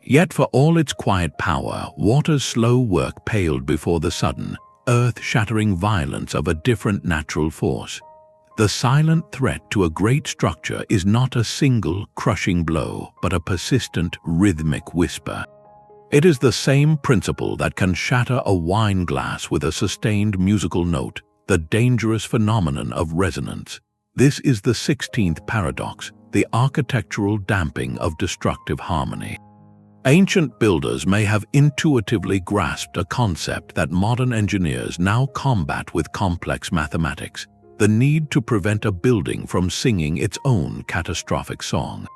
Yet for all its quiet power, water's slow work paled before the sudden, earth-shattering violence of a different natural force. The silent threat to a great structure is not a single, crushing blow, but a persistent, rhythmic whisper. It is the same principle that can shatter a wine glass with a sustained musical note, the dangerous phenomenon of resonance. This is the 16th paradox, the architectural damping of destructive harmony. Ancient builders may have intuitively grasped a concept that modern engineers now combat with complex mathematics: the need to prevent a building from singing its own catastrophic song.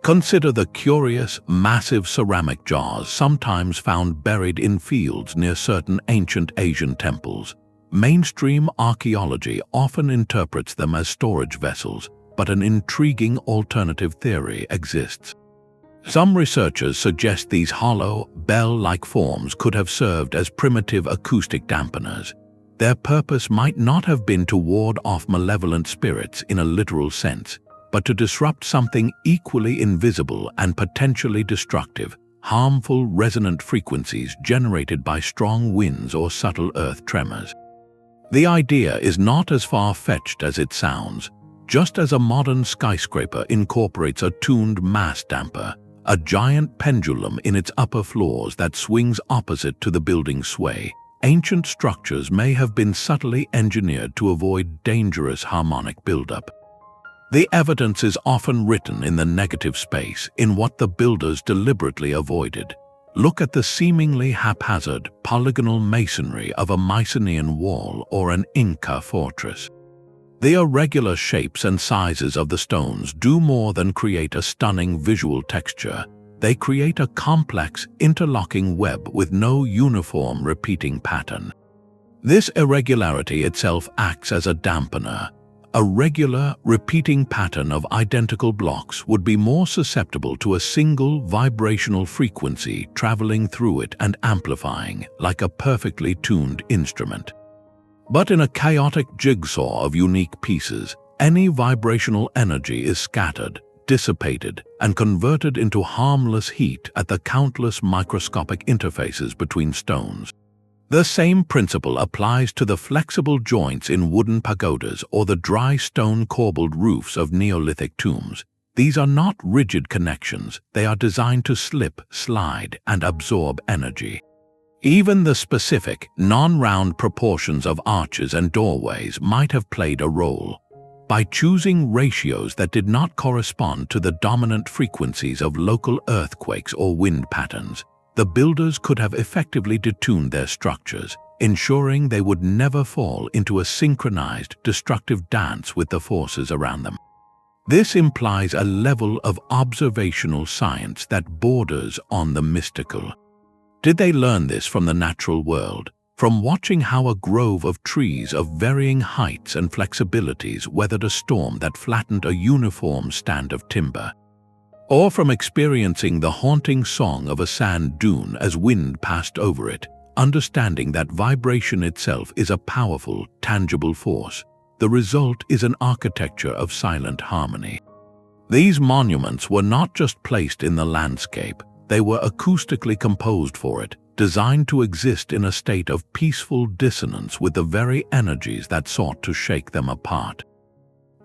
Consider the curious, massive ceramic jars sometimes found buried in fields near certain ancient Asian temples. Mainstream archaeology often interprets them as storage vessels, but an intriguing alternative theory exists. Some researchers suggest these hollow, bell-like forms could have served as primitive acoustic dampeners. Their purpose might not have been to ward off malevolent spirits in a literal sense, but to disrupt something equally invisible and potentially destructive: harmful resonant frequencies generated by strong winds or subtle earth tremors. The idea is not as far-fetched as it sounds. Just as a modern skyscraper incorporates a tuned mass damper, a giant pendulum in its upper floors that swings opposite to the building's sway, ancient structures may have been subtly engineered to avoid dangerous harmonic buildup. The evidence is often written in the negative space, in what the builders deliberately avoided. Look at the seemingly haphazard, polygonal masonry of a Mycenaean wall or an Inca fortress. The irregular shapes and sizes of the stones do more than create a stunning visual texture. They create a complex, interlocking web with no uniform repeating pattern. This irregularity itself acts as a dampener. A regular, repeating pattern of identical blocks would be more susceptible to a single vibrational frequency traveling through it and amplifying, like a perfectly tuned instrument. But in a chaotic jigsaw of unique pieces, any vibrational energy is scattered, dissipated, and converted into harmless heat at the countless microscopic interfaces between stones. The same principle applies to the flexible joints in wooden pagodas or the dry stone corbelled roofs of Neolithic tombs. These are not rigid connections. They are designed to slip, slide, and absorb energy. Even the specific, non-round proportions of arches and doorways might have played a role. By choosing ratios that did not correspond to the dominant frequencies of local earthquakes or wind patterns, the builders could have effectively detuned their structures, ensuring they would never fall into a synchronized, destructive dance with the forces around them. This implies a level of observational science that borders on the mystical. Did they learn this from the natural world, from watching how a grove of trees of varying heights and flexibilities weathered a storm that flattened a uniform stand of timber? Or from experiencing the haunting song of a sand dune as wind passed over it, understanding that vibration itself is a powerful, tangible force? The result is an architecture of silent harmony. These monuments were not just placed in the landscape, they were acoustically composed for it, designed to exist in a state of peaceful dissonance with the very energies that sought to shake them apart.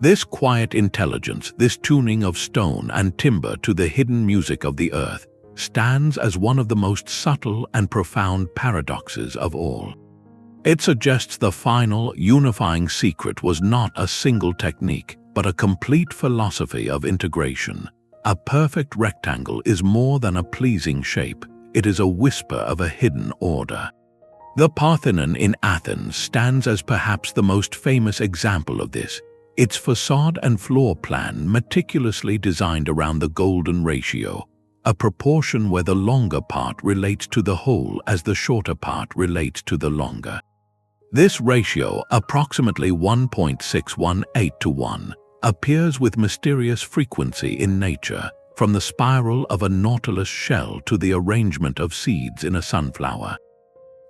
This quiet intelligence, this tuning of stone and timber to the hidden music of the earth, stands as one of the most subtle and profound paradoxes of all. It suggests the final, unifying secret was not a single technique, but a complete philosophy of integration. A perfect rectangle is more than a pleasing shape, it is a whisper of a hidden order. The Parthenon in Athens stands as perhaps the most famous example of this. Its facade and floor plan meticulously designed around the golden ratio, a proportion where the longer part relates to the whole as the shorter part relates to the longer. This ratio, approximately 1.618 to 1, appears with mysterious frequency in nature, from the spiral of a nautilus shell to the arrangement of seeds in a sunflower.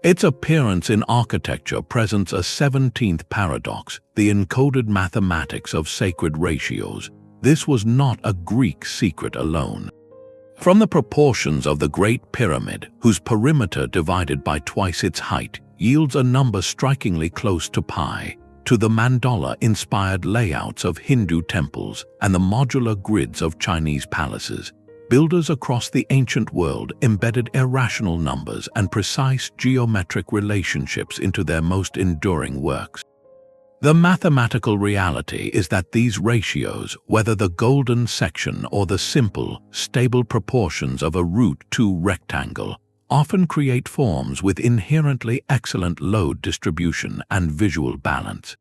Its appearance in architecture presents a 17th paradox, the encoded mathematics of sacred ratios. This was not a Greek secret alone. From the proportions of the Great Pyramid, whose perimeter divided by twice its height yields a number strikingly close to pi, to the mandala-inspired layouts of Hindu temples and the modular grids of Chinese palaces, builders across the ancient world embedded irrational numbers and precise geometric relationships into their most enduring works. The mathematical reality is that these ratios, whether the golden section or the simple, stable proportions of a root 2 rectangle, often create forms with inherently excellent load distribution and visual balance.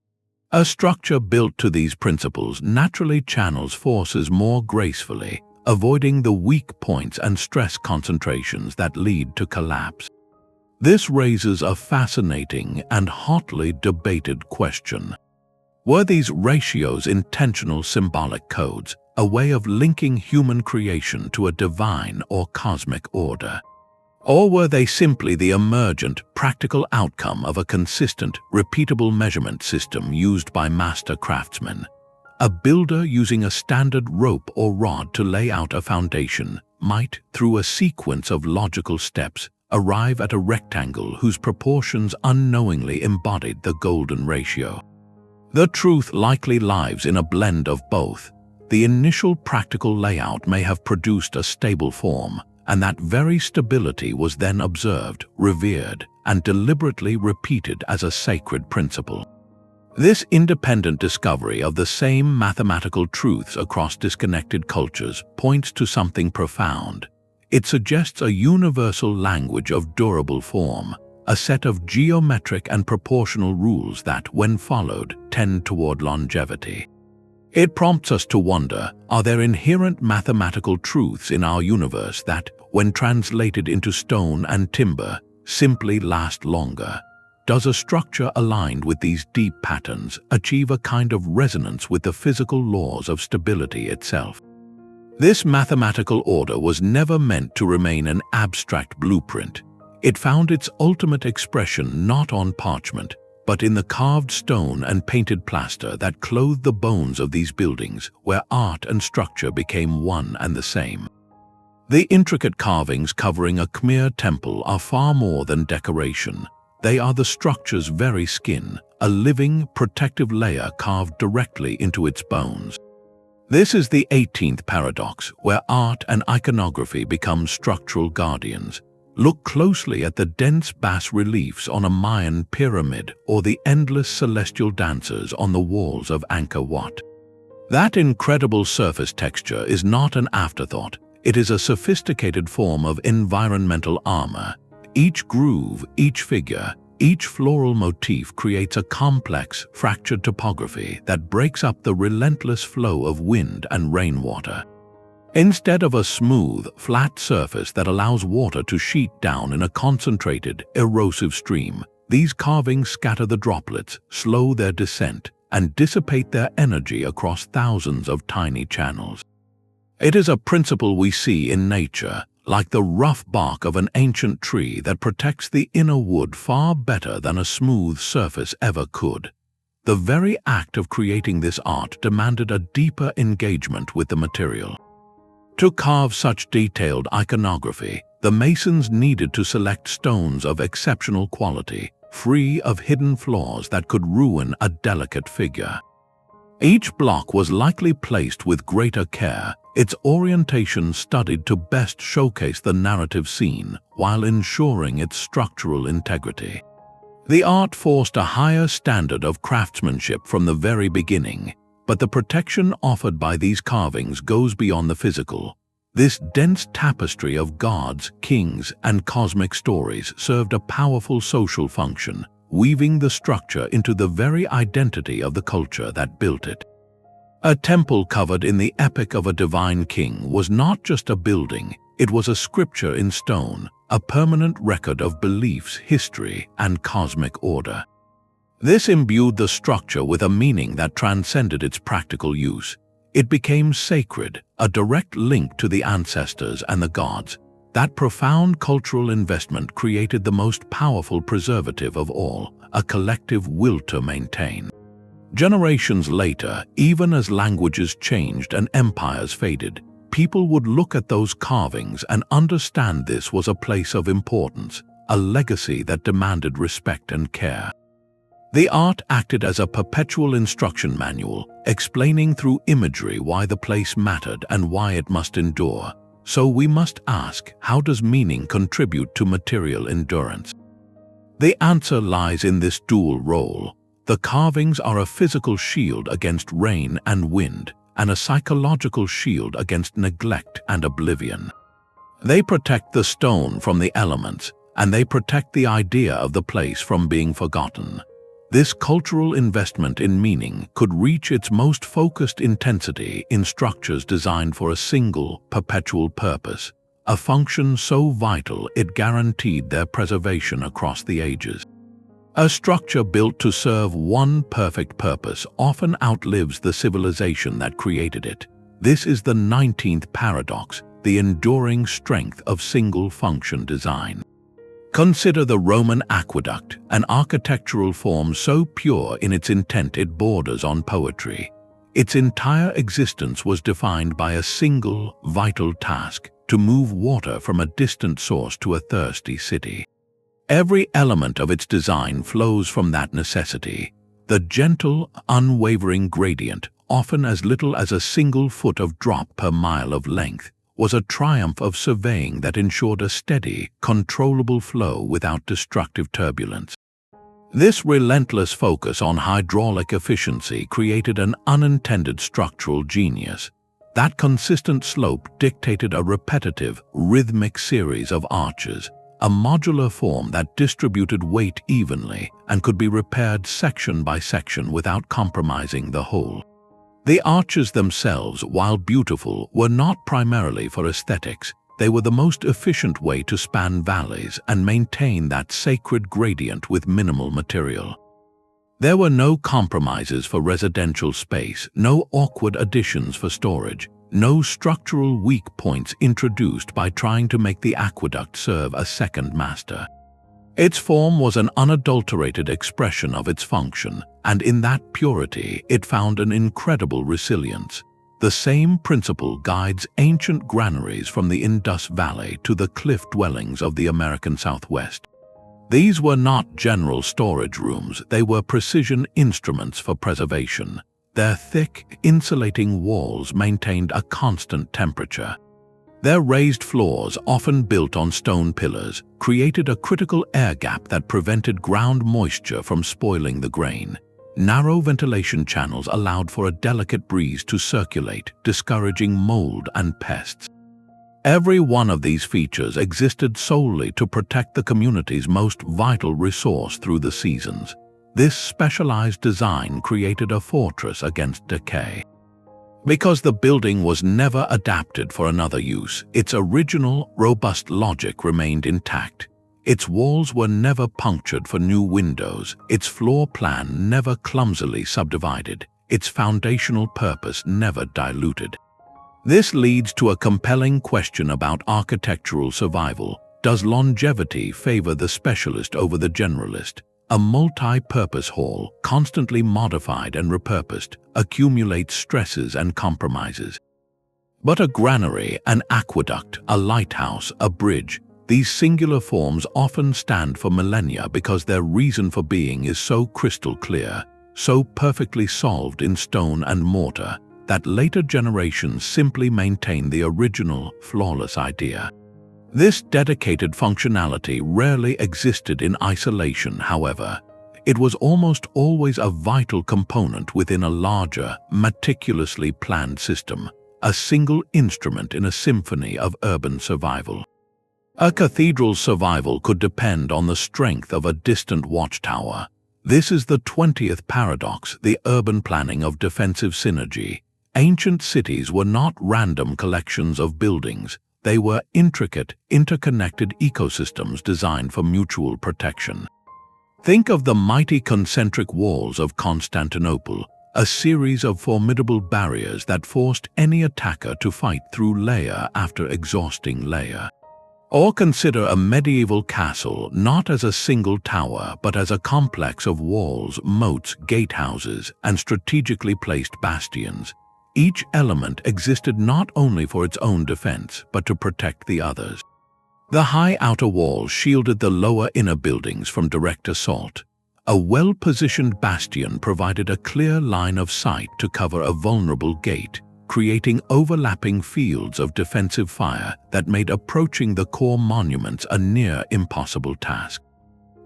A structure built to these principles naturally channels forces more gracefully, avoiding the weak points and stress concentrations that lead to collapse. This raises a fascinating and hotly debated question. Were these ratios intentional symbolic codes, a way of linking human creation to a divine or cosmic order? Or were they simply the emergent, practical outcome of a consistent, repeatable measurement system used by master craftsmen? A builder using a standard rope or rod to lay out a foundation might, through a sequence of logical steps, arrive at a rectangle whose proportions unknowingly embodied the golden ratio. The truth likely lies in a blend of both. The initial practical layout may have produced a stable form, and that very stability was then observed, revered, and deliberately repeated as a sacred principle. This independent discovery of the same mathematical truths across disconnected cultures points to something profound. It suggests a universal language of durable form, a set of geometric and proportional rules that, when followed, tend toward longevity. It prompts us to wonder, are there inherent mathematical truths in our universe that, when translated into stone and timber, simply last longer? Does a structure aligned with these deep patterns achieve a kind of resonance with the physical laws of stability itself? This mathematical order was never meant to remain an abstract blueprint. It found its ultimate expression not on parchment, but in the carved stone and painted plaster that clothed the bones of these buildings, where art and structure became one and the same. The intricate carvings covering a Khmer temple are far more than decoration. They are the structure's very skin, a living, protective layer carved directly into its bones. This is the 18th paradox, where art and iconography become structural guardians. Look closely at the dense bas-reliefs on a Mayan pyramid or the endless celestial dancers on the walls of Angkor Wat. That incredible surface texture is not an afterthought. It is a sophisticated form of environmental armor. Each groove, each figure, each floral motif creates a complex, fractured topography that breaks up the relentless flow of wind and rainwater. Instead of a smooth, flat surface that allows water to sheet down in a concentrated, erosive stream, these carvings scatter the droplets, slow their descent, and dissipate their energy across thousands of tiny channels. It is a principle we see in nature, like the rough bark of an ancient tree that protects the inner wood far better than a smooth surface ever could. The very act of creating this art demanded a deeper engagement with the material. To carve such detailed iconography, the masons needed to select stones of exceptional quality, free of hidden flaws that could ruin a delicate figure. Each block was likely placed with greater care, its orientation studied to best showcase the narrative scene while ensuring its structural integrity. The art forced a higher standard of craftsmanship from the very beginning, but the protection offered by these carvings goes beyond the physical. This dense tapestry of gods, kings, and cosmic stories served a powerful social function, weaving the structure into the very identity of the culture that built it. A temple covered in the epic of a divine king was not just a building, it was a scripture in stone, a permanent record of beliefs, history, and cosmic order. This imbued the structure with a meaning that transcended its practical use. It became sacred, a direct link to the ancestors and the gods. That profound cultural investment created the most powerful preservative of all, a collective will to maintain. Generations later, even as languages changed and empires faded, people would look at those carvings and understand this was a place of importance, a legacy that demanded respect and care. The art acted as a perpetual instruction manual, explaining through imagery why the place mattered and why it must endure. So we must ask, how does meaning contribute to material endurance? The answer lies in this dual role. The carvings are a physical shield against rain and wind, and a psychological shield against neglect and oblivion. They protect the stone from the elements, and they protect the idea of the place from being forgotten. This cultural investment in meaning could reach its most focused intensity in structures designed for a single, perpetual purpose, a function so vital it guaranteed their preservation across the ages. A structure built to serve one perfect purpose often outlives the civilization that created it. This is the 19th paradox, the enduring strength of single-function design. Consider the Roman aqueduct, an architectural form so pure in its intent it borders on poetry. Its entire existence was defined by a single, vital task: to move water from a distant source to a thirsty city. Every element of its design flows from that necessity. The gentle, unwavering gradient, often as little as a single foot of drop per mile of length, was a triumph of surveying that ensured a steady, controllable flow without destructive turbulence. This relentless focus on hydraulic efficiency created an unintended structural genius. That consistent slope dictated a repetitive, rhythmic series of arches, a modular form that distributed weight evenly and could be repaired section by section without compromising the whole. The arches themselves, while beautiful, were not primarily for aesthetics. They were the most efficient way to span valleys and maintain that sacred gradient with minimal material. There were no compromises for residential space, no awkward additions for storage, no structural weak points introduced by trying to make the aqueduct serve a second master. Its form was an unadulterated expression of its function, and in that purity it found an incredible resilience. The same principle guides ancient granaries from the Indus Valley to the cliff dwellings of the American Southwest. These were not general storage rooms, they were precision instruments for preservation. Their thick, insulating walls maintained a constant temperature. Their raised floors, often built on stone pillars, created a critical air gap that prevented ground moisture from spoiling the grain. Narrow ventilation channels allowed for a delicate breeze to circulate, discouraging mold and pests. Every one of these features existed solely to protect the community's most vital resource through the seasons. This specialized design created a fortress against decay. Because the building was never adapted for another use, its original, robust logic remained intact. Its walls were never punctured for new windows, its floor plan never clumsily subdivided, its foundational purpose never diluted. This leads to a compelling question about architectural survival. Does longevity favor the specialist over the generalist? A multi-purpose hall, constantly modified and repurposed, accumulates stresses and compromises. But a granary, an aqueduct, a lighthouse, a bridge, these singular forms often stand for millennia because their reason for being is so crystal clear, so perfectly solved in stone and mortar, that later generations simply maintain the original, flawless idea. This dedicated functionality rarely existed in isolation, however. It was almost always a vital component within a larger, meticulously planned system, a single instrument in a symphony of urban survival. A cathedral's survival could depend on the strength of a distant watchtower. This is the 20th paradox, the urban planning of defensive synergy. Ancient cities were not random collections of buildings. They were intricate, interconnected ecosystems designed for mutual protection. Think of the mighty concentric walls of Constantinople, a series of formidable barriers that forced any attacker to fight through layer after exhausting layer. Or consider a medieval castle not as a single tower but as a complex of walls, moats, gatehouses, and strategically placed bastions. Each element existed not only for its own defense, but to protect the others. The high outer walls shielded the lower inner buildings from direct assault. A well-positioned bastion provided a clear line of sight to cover a vulnerable gate, creating overlapping fields of defensive fire that made approaching the core monuments a near impossible task.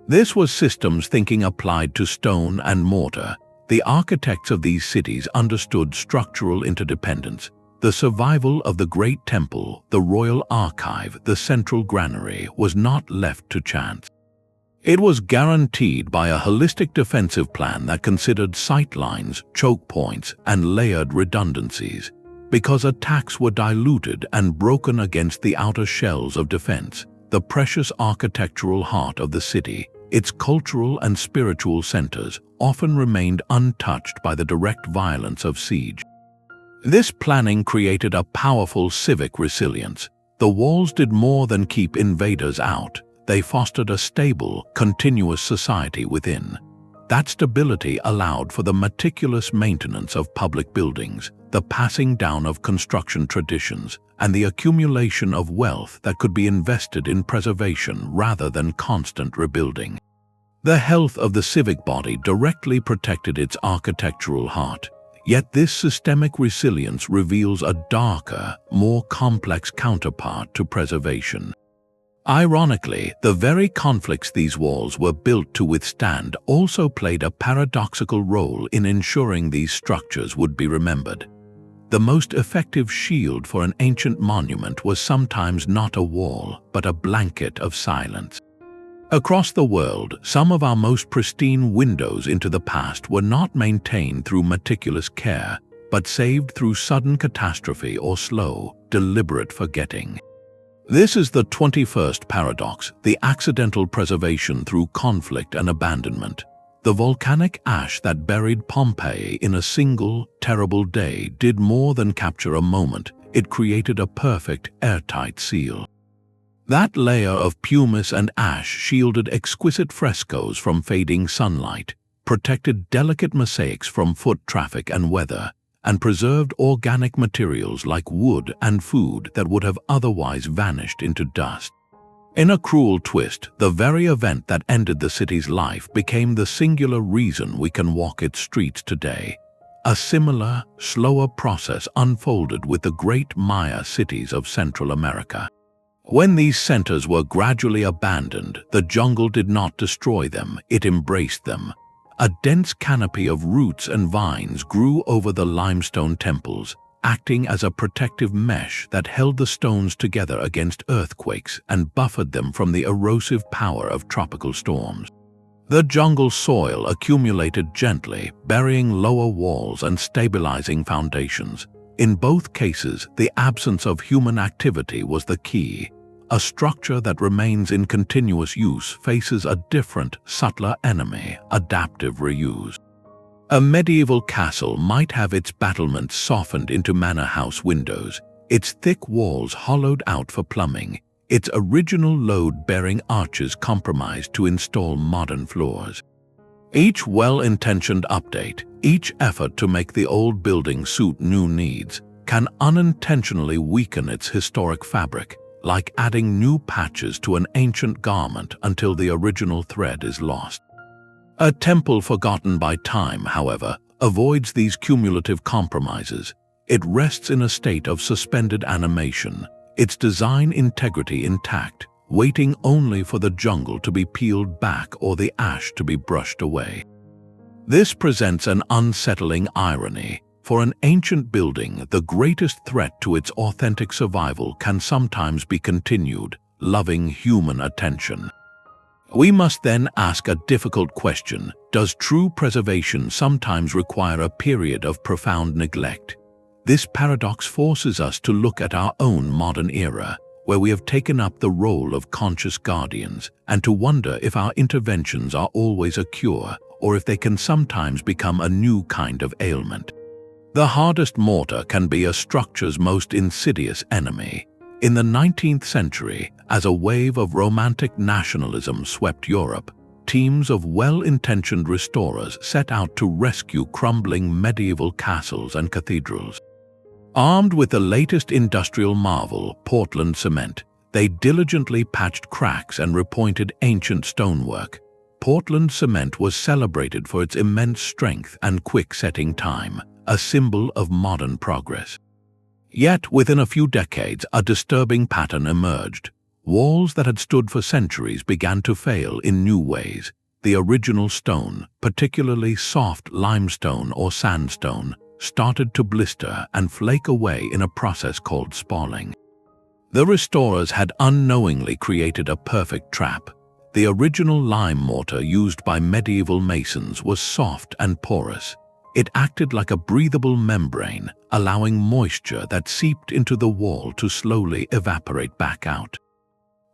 This was systems thinking applied to stone and mortar. The architects of these cities understood structural interdependence. The survival of the Great Temple, the royal archive, the central granary was not left to chance. It was guaranteed by a holistic defensive plan that considered sightlines, choke points, and layered redundancies. Because attacks were diluted and broken against the outer shells of defense, the precious architectural heart of the city, its cultural and spiritual centers, often remained untouched by the direct violence of siege. This planning created a powerful civic resilience. The walls did more than keep invaders out. They fostered a stable, continuous society within. That stability allowed for the meticulous maintenance of public buildings, the passing down of construction traditions, and the accumulation of wealth that could be invested in preservation rather than constant rebuilding. The health of the civic body directly protected its architectural heart. Yet this systemic resilience reveals a darker, more complex counterpart to preservation. Ironically, the very conflicts these walls were built to withstand also played a paradoxical role in ensuring these structures would be remembered. The most effective shield for an ancient monument was sometimes not a wall, but a blanket of silence. Across the world, some of our most pristine windows into the past were not maintained through meticulous care, but saved through sudden catastrophe or slow, deliberate forgetting. This is the 21st paradox, the accidental preservation through conflict and abandonment. The volcanic ash that buried Pompeii in a single, terrible day did more than capture a moment. It created a perfect, airtight seal. That layer of pumice and ash shielded exquisite frescoes from fading sunlight, protected delicate mosaics from foot traffic and weather, and preserved organic materials like wood and food that would have otherwise vanished into dust. In a cruel twist, the very event that ended the city's life became the singular reason we can walk its streets today. A similar, slower process unfolded with the great Maya cities of Central America. When these centers were gradually abandoned, the jungle did not destroy them, it embraced them. A dense canopy of roots and vines grew over the limestone temples, acting as a protective mesh that held the stones together against earthquakes and buffered them from the erosive power of tropical storms. The jungle soil accumulated gently, burying lower walls and stabilizing foundations. In both cases, the absence of human activity was the key. A structure that remains in continuous use faces a different, subtler enemy: adaptive reuse. A medieval castle might have its battlements softened into manor house windows, its thick walls hollowed out for plumbing, its original load-bearing arches compromised to install modern floors. Each well-intentioned update, each effort to make the old building suit new needs, can unintentionally weaken its historic fabric, like adding new patches to an ancient garment until the original thread is lost. A temple forgotten by time, however, avoids these cumulative compromises. It rests in a state of suspended animation, its design integrity intact, waiting only for the jungle to be peeled back or the ash to be brushed away. This presents an unsettling irony. For an ancient building, the greatest threat to its authentic survival can sometimes be continued, loving human attention. We must then ask a difficult question: does true preservation sometimes require a period of profound neglect? This paradox forces us to look at our own modern era, where we have taken up the role of conscious guardians, and to wonder if our interventions are always a cure, or if they can sometimes become a new kind of ailment. The hardest mortar can be a structure's most insidious enemy. In the 19th century, as a wave of romantic nationalism swept Europe, teams of well-intentioned restorers set out to rescue crumbling medieval castles and cathedrals. Armed with the latest industrial marvel, Portland cement, they diligently patched cracks and repointed ancient stonework. Portland cement was celebrated for its immense strength and quick setting time, a symbol of modern progress. Yet, within a few decades, a disturbing pattern emerged. walls that had stood for centuries began to fail in new ways. The original stone, particularly soft limestone or sandstone, started to blister and flake away in a process called spalling. The restorers had unknowingly created a perfect trap. The original lime mortar used by medieval masons was soft and porous. It acted like a breathable membrane, allowing moisture that seeped into the wall to slowly evaporate back out.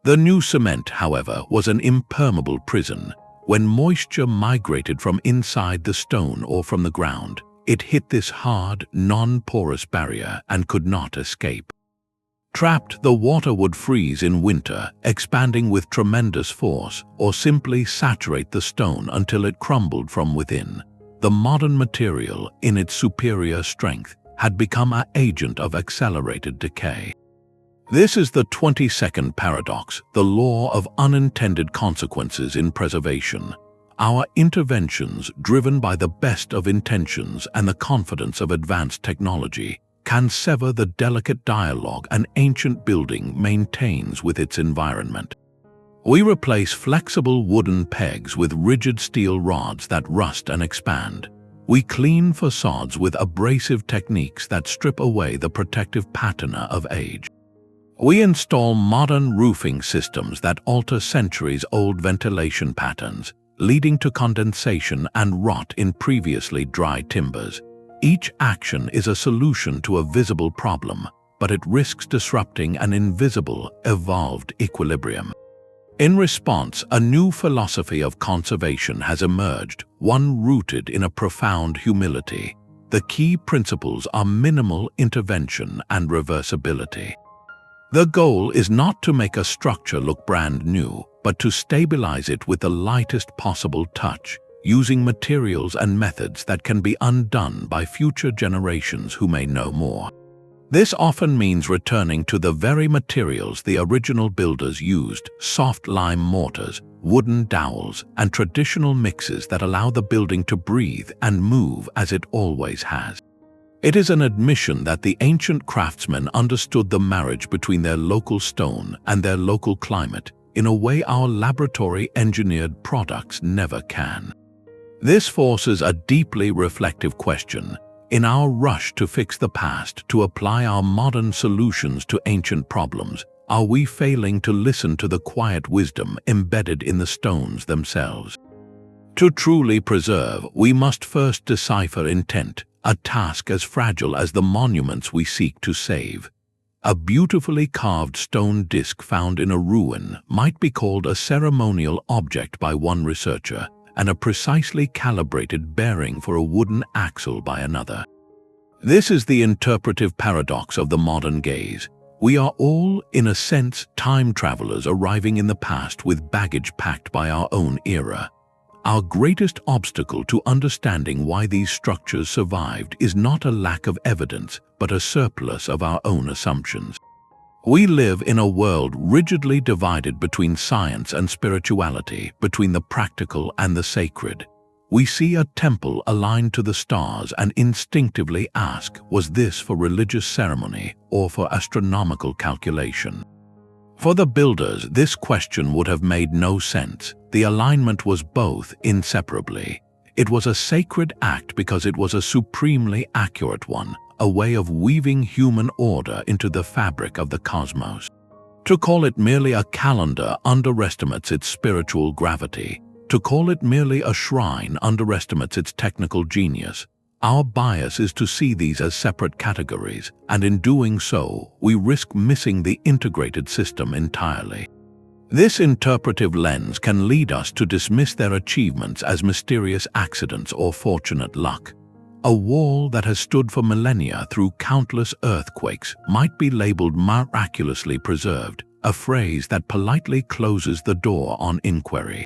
The new cement, however, was an impermeable prison. When moisture migrated from inside the stone or from the ground, it hit this hard, non-porous barrier and could not escape. Trapped, the water would freeze in winter, expanding with tremendous force, or simply saturate the stone until it crumbled from within. The modern material, in its superior strength, had become an agent of accelerated decay. This is the 22nd paradox, the law of unintended consequences in preservation. Our interventions, driven by the best of intentions and the confidence of advanced technology, can sever the delicate dialogue an ancient building maintains with its environment. We replace flexible wooden pegs with rigid steel rods that rust and expand. We clean facades with abrasive techniques that strip away the protective patina of age. We install modern roofing systems that alter centuries-old ventilation patterns, leading to condensation and rot in previously dry timbers. Each action is a solution to a visible problem, but it risks disrupting an invisible, evolved equilibrium. In response, a new philosophy of conservation has emerged, one rooted in a profound humility. The key principles are minimal intervention and reversibility. The goal is not to make a structure look brand new, but to stabilize it with the lightest possible touch, using materials and methods that can be undone by future generations who may know more. This often means returning to the very materials the original builders used: soft lime mortars, wooden dowels, and traditional mixes that allow the building to breathe and move as it always has. It is an admission that the ancient craftsmen understood the marriage between their local stone and their local climate in a way our laboratory-engineered products never can. This forces a deeply reflective question. In our rush to fix the past, to apply our modern solutions to ancient problems, are we failing to listen to the quiet wisdom embedded in the stones themselves? To truly preserve, we must first decipher intent, a task as fragile as the monuments we seek to save. A beautifully carved stone disc found in a ruin might be called a ceremonial object by one researcher, and a precisely calibrated bearing for a wooden axle by another. This is the interpretive paradox of the modern gaze. We are all, in a sense, time travelers arriving in the past with baggage packed by our own era. Our greatest obstacle to understanding why these structures survived is not a lack of evidence, but a surplus of our own assumptions. We live in a world rigidly divided between science and spirituality, between the practical and the sacred. We see a temple aligned to the stars and instinctively ask, was this for religious ceremony or for astronomical calculation? For the builders, this question would have made no sense. The alignment was both inseparably. It was a sacred act because it was a supremely accurate one, a way of weaving human order into the fabric of the cosmos. To call it merely a calendar underestimates its spiritual gravity. To call it merely a shrine underestimates its technical genius. Our bias is to see these as separate categories, and in doing so, we risk missing the integrated system entirely. This interpretive lens can lead us to dismiss their achievements as mysterious accidents or fortunate luck. A wall that has stood for millennia through countless earthquakes might be labeled miraculously preserved, a phrase that politely closes the door on inquiry.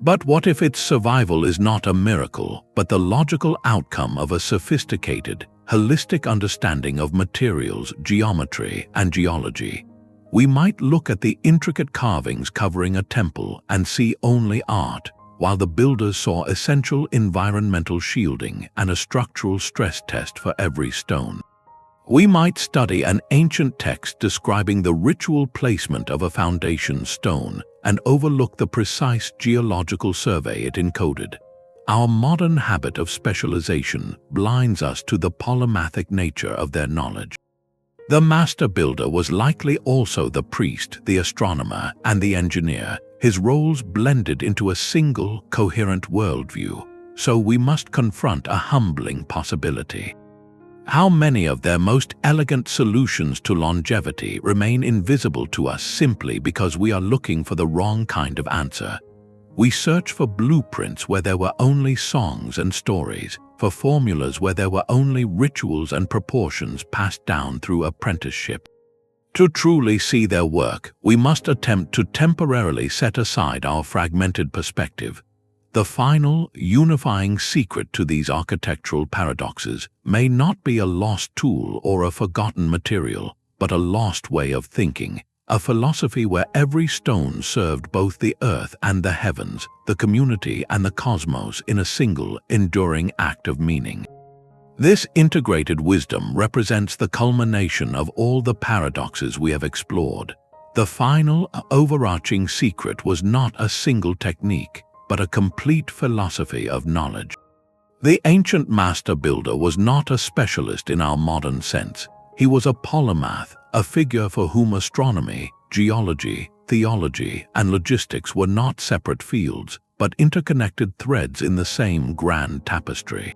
But what if its survival is not a miracle, but the logical outcome of a sophisticated, holistic understanding of materials, geometry, and geology? We might look at the intricate carvings covering a temple and see only art, while the builders saw essential environmental shielding and a structural stress test for every stone. We might study an ancient text describing the ritual placement of a foundation stone and overlook the precise geological survey it encoded. Our modern habit of specialization blinds us to the polymathic nature of their knowledge. The master builder was likely also the priest, the astronomer, and the engineer, his roles blended into a single, coherent worldview. So we must confront a humbling possibility. How many of their most elegant solutions to longevity remain invisible to us simply because we are looking for the wrong kind of answer? We search for blueprints where there were only songs and stories, for formulas where there were only rituals and proportions passed down through apprenticeship. To truly see their work, we must attempt to temporarily set aside our fragmented perspective. The final, unifying secret to these architectural paradoxes may not be a lost tool or a forgotten material, but a lost way of thinking, a philosophy where every stone served both the earth and the heavens, the community and the cosmos in a single, enduring act of meaning. This integrated wisdom represents the culmination of all the paradoxes we have explored. The final, overarching secret was not a single technique, but a complete philosophy of knowledge. The ancient master builder was not a specialist in our modern sense. He was a polymath, a figure for whom astronomy, geology, theology, and logistics were not separate fields, but interconnected threads in the same grand tapestry.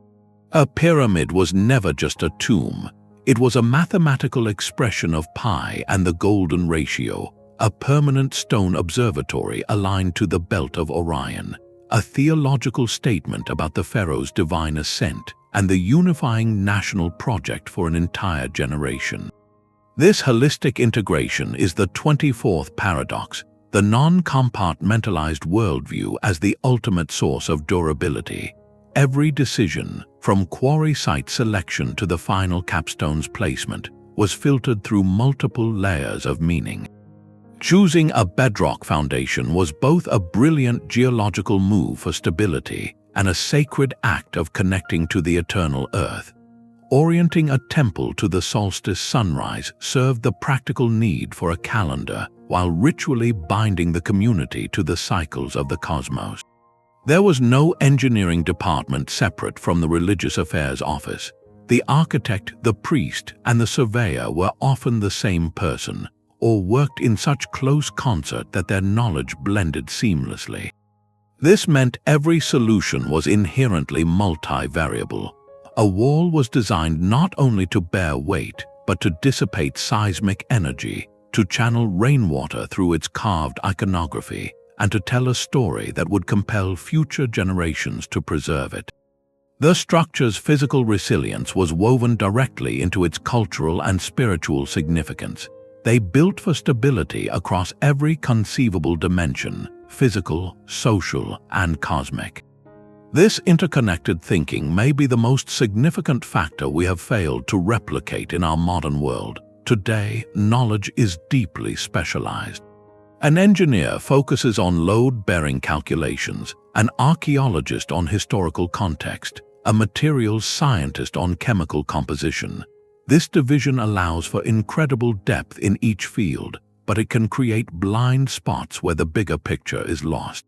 A pyramid was never just a tomb. It was a mathematical expression of pi and the golden ratio, a permanent stone observatory aligned to the belt of Orion, a theological statement about the pharaoh's divine ascent, and the unifying national project for an entire generation. This holistic integration is the 24th paradox, the non-compartmentalized worldview as the ultimate source of durability. Every decision, from quarry site selection to the final capstone's placement, was filtered through multiple layers of meaning. Choosing a bedrock foundation was both a brilliant geological move for stability and a sacred act of connecting to the eternal earth. Orienting a temple to the solstice sunrise served the practical need for a calendar, while ritually binding the community to the cycles of the cosmos. There was no engineering department separate from the religious affairs office. The architect, the priest, and the surveyor were often the same person, or worked in such close concert that their knowledge blended seamlessly. This meant every solution was inherently multivariable. A wall was designed not only to bear weight, but to dissipate seismic energy, to channel rainwater through its carved iconography, and to tell a story that would compel future generations to preserve it. The structure's physical resilience was woven directly into its cultural and spiritual significance. They built for stability across every conceivable dimension, physical, social, and cosmic. This interconnected thinking may be the most significant factor we have failed to replicate in our modern world. Today, knowledge is deeply specialized. An engineer focuses on load-bearing calculations, an archaeologist on historical context, a materials scientist on chemical composition. This division allows for incredible depth in each field, but it can create blind spots where the bigger picture is lost.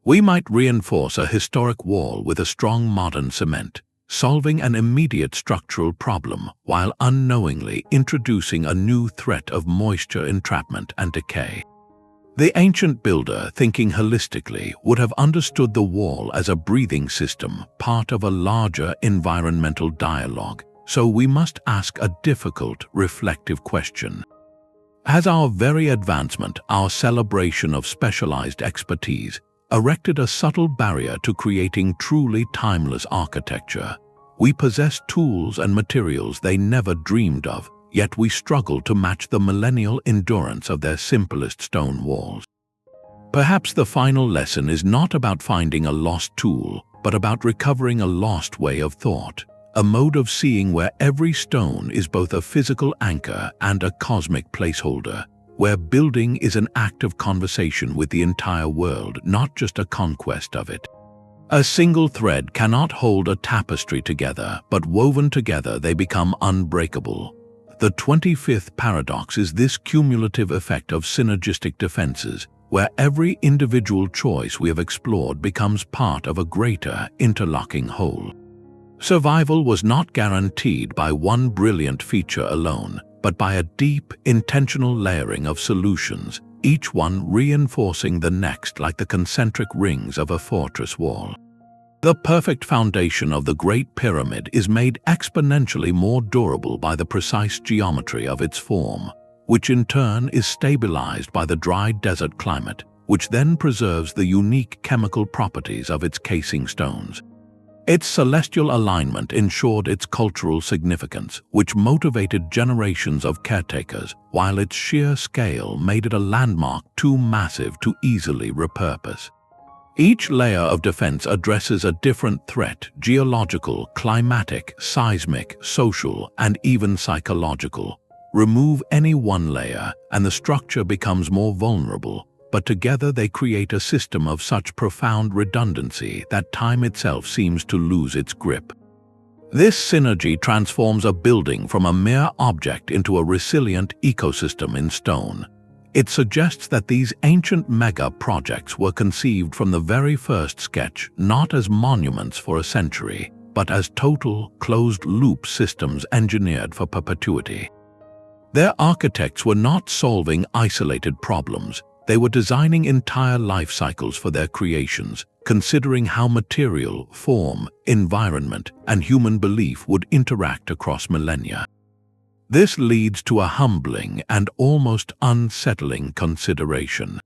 We might reinforce a historic wall with a strong modern cement, solving an immediate structural problem while unknowingly introducing a new threat of moisture entrapment and decay. The ancient builder, thinking holistically, would have understood the wall as a breathing system, part of a larger environmental dialogue. So we must ask a difficult, reflective question. Has our very advancement, our celebration of specialized expertise, erected a subtle barrier to creating truly timeless architecture? We possess tools and materials they never dreamed of, yet we struggle to match the millennial endurance of their simplest stone walls. Perhaps the final lesson is not about finding a lost tool, but about recovering a lost way of thought. A mode of seeing where every stone is both a physical anchor and a cosmic placeholder, where building is an act of conversation with the entire world, not just a conquest of it. A single thread cannot hold a tapestry together, but woven together they become unbreakable. The 25th paradox is this cumulative effect of synergistic defenses, where every individual choice we have explored becomes part of a greater interlocking whole. Survival was not guaranteed by one brilliant feature alone, but by a deep, intentional layering of solutions, each one reinforcing the next like the concentric rings of a fortress wall. The perfect foundation of the Great Pyramid is made exponentially more durable by the precise geometry of its form, which in turn is stabilized by the dry desert climate, which then preserves the unique chemical properties of its casing stones. Its celestial alignment ensured its cultural significance, which motivated generations of caretakers, while its sheer scale made it a landmark too massive to easily repurpose. Each layer of defense addresses a different threat: geological, climatic, seismic, social, and even psychological. Remove any one layer, and the structure becomes more vulnerable, but together they create a system of such profound redundancy that time itself seems to lose its grip. This synergy transforms a building from a mere object into a resilient ecosystem in stone. It suggests that these ancient mega-projects were conceived from the very first sketch not as monuments for a century, but as total, closed-loop systems engineered for perpetuity. Their architects were not solving isolated problems. They were designing entire life cycles for their creations, considering how material, form, environment, and human belief would interact across millennia. This leads to a humbling and almost unsettling consideration.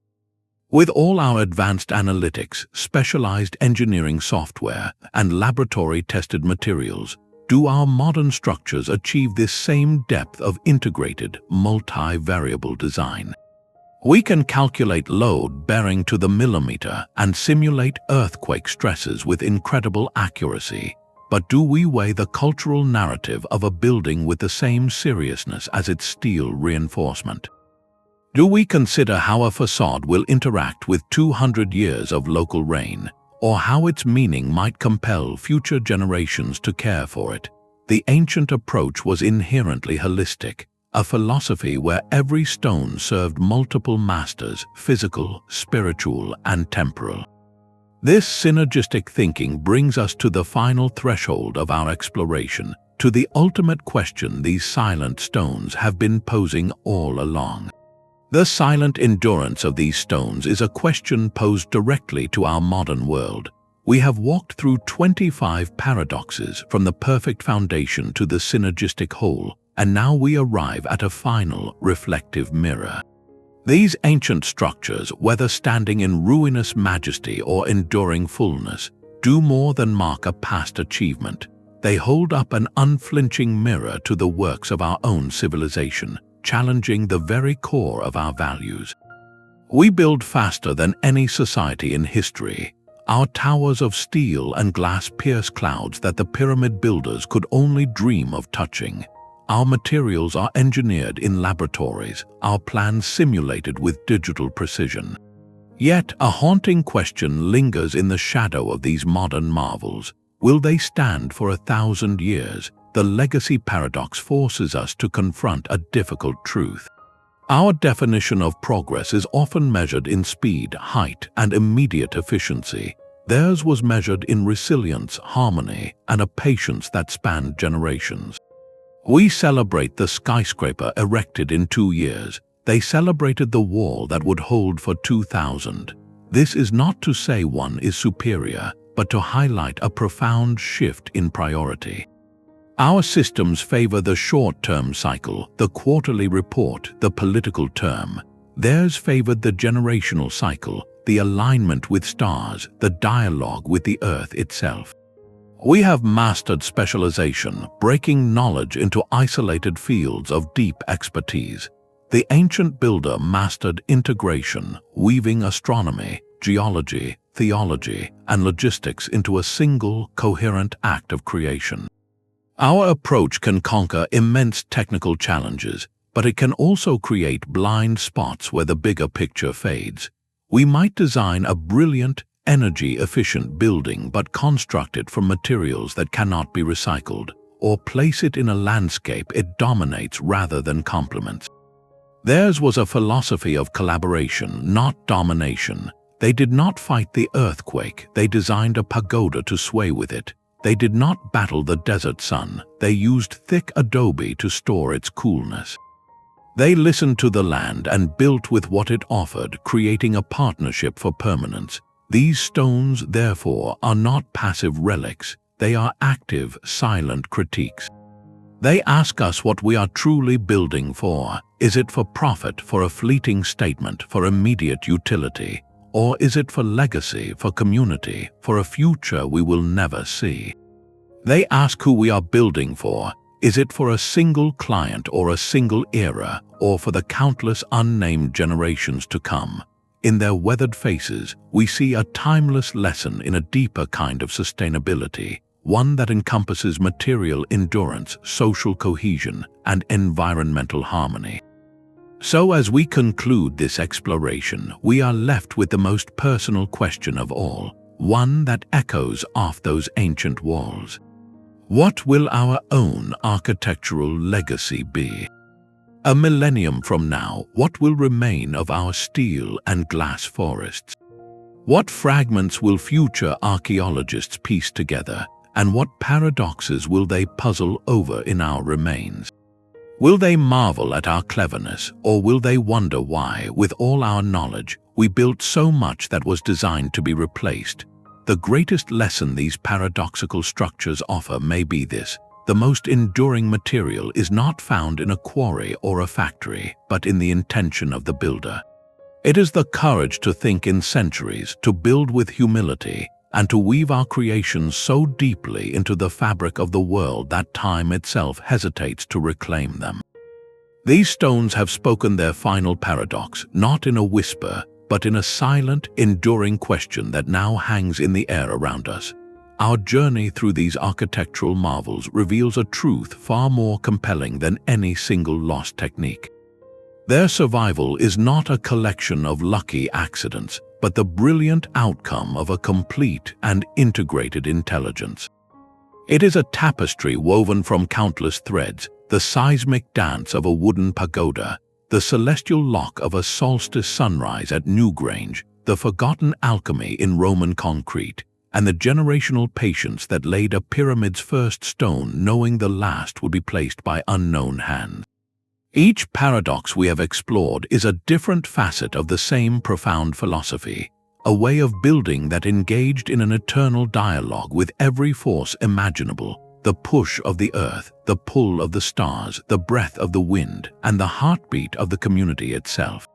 With all our advanced analytics, specialized engineering software, and laboratory-tested materials, do our modern structures achieve this same depth of integrated, multi-variable design? We can calculate load bearing to the millimeter and simulate earthquake stresses with incredible accuracy. But do we weigh the cultural narrative of a building with the same seriousness as its steel reinforcement? Do we consider how a facade will interact with 200 years of local rain, or how its meaning might compel future generations to care for it? The ancient approach was inherently holistic, a philosophy where every stone served multiple masters: physical, spiritual, and temporal. This synergistic thinking brings us to the final threshold of our exploration, to the ultimate question these silent stones have been posing all along. The silent endurance of these stones is a question posed directly to our modern world. We have walked through 25 paradoxes, from the perfect foundation to the synergistic whole, and now we arrive at a final, reflective mirror. These ancient structures, whether standing in ruinous majesty or enduring fullness, do more than mark a past achievement. They hold up an unflinching mirror to the works of our own civilization, challenging the very core of our values. We build faster than any society in history. Our towers of steel and glass pierce clouds that the pyramid builders could only dream of touching. Our materials are engineered in laboratories, our plans simulated with digital precision. Yet a haunting question lingers in the shadow of these modern marvels. Will they stand for 1,000 years? The legacy paradox forces us to confront a difficult truth. Our definition of progress is often measured in speed, height, and immediate efficiency. Theirs was measured in resilience, harmony, and a patience that spanned generations. We celebrate the skyscraper erected in 2 years. They celebrated the wall that would hold for 2,000. This is not to say one is superior, but to highlight a profound shift in priority. Our systems favor the short-term cycle, the quarterly report, the political term. Theirs favored the generational cycle, the alignment with stars, the dialogue with the earth itself. We have mastered specialization, breaking knowledge into isolated fields of deep expertise. The ancient builder mastered integration, weaving astronomy, geology, theology, and logistics into a single, coherent act of creation. Our approach can conquer immense technical challenges, but it can also create blind spots where the bigger picture fades. We might design a brilliant, energy-efficient building but construct it from materials that cannot be recycled, or place it in a landscape it dominates rather than complements. Theirs was a philosophy of collaboration, not domination. They did not fight the earthquake, they designed a pagoda to sway with it. They did not battle the desert sun, they used thick adobe to store its coolness. They listened to the land and built with what it offered, creating a partnership for permanence. These stones, therefore, are not passive relics, they are active, silent critiques. They ask us what we are truly building for. Is it for profit, for a fleeting statement, for immediate utility? Or is it for legacy, for community, for a future we will never see? They ask who we are building for. Is it for a single client or a single era, or for the countless unnamed generations to come? In their weathered faces, we see a timeless lesson in a deeper kind of sustainability, one that encompasses material endurance, social cohesion, and environmental harmony. So as we conclude this exploration, we are left with the most personal question of all, one that echoes off those ancient walls. What will our own architectural legacy be? A millennium from now, what will remain of our steel and glass forests? What fragments will future archaeologists piece together, and what paradoxes will they puzzle over in our remains? Will they marvel at our cleverness, or will they wonder why, with all our knowledge, we built so much that was designed to be replaced? The greatest lesson these paradoxical structures offer may be this: the most enduring material is not found in a quarry or a factory, but in the intention of the builder. It is the courage to think in centuries, to build with humility, and to weave our creations so deeply into the fabric of the world that time itself hesitates to reclaim them. These stones have spoken their final paradox, not in a whisper, but in a silent, enduring question that now hangs in the air around us. Our journey through these architectural marvels reveals a truth far more compelling than any single lost technique. Their survival is not a collection of lucky accidents, but the brilliant outcome of a complete and integrated intelligence. It is a tapestry woven from countless threads, the seismic dance of a wooden pagoda, the celestial lock of a solstice sunrise at Newgrange, the forgotten alchemy in Roman concrete, and the generational patience that laid a pyramid's first stone knowing the last would be placed by unknown hands. Each paradox we have explored is a different facet of the same profound philosophy, a way of building that engaged in an eternal dialogue with every force imaginable: the push of the earth, the pull of the stars, the breath of the wind, and the heartbeat of the community itself.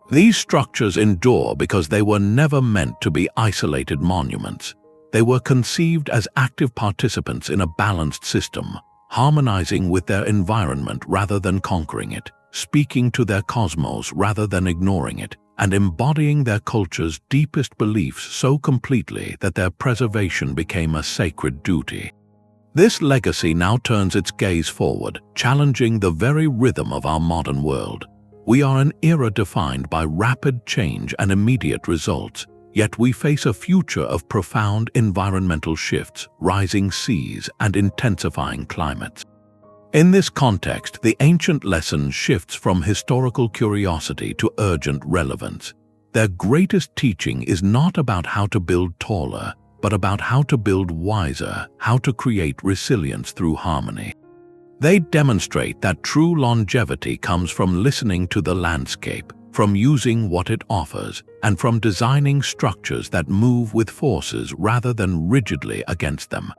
These structures endure because they were never meant to be isolated monuments. They were conceived as active participants in a balanced system, harmonizing with their environment rather than conquering it, speaking to their cosmos rather than ignoring it, and embodying their culture's deepest beliefs so completely that their preservation became a sacred duty. This legacy now turns its gaze forward, challenging the very rhythm of our modern world. We are an era defined by rapid change and immediate results, yet we face a future of profound environmental shifts, rising seas, and intensifying climates. In this context, the ancient lesson shifts from historical curiosity to urgent relevance. Their greatest teaching is not about how to build taller, but about how to build wiser, how to create resilience through harmony. They demonstrate that true longevity comes from listening to the landscape, from using what it offers, and from designing structures that move with forces rather than rigidly against them.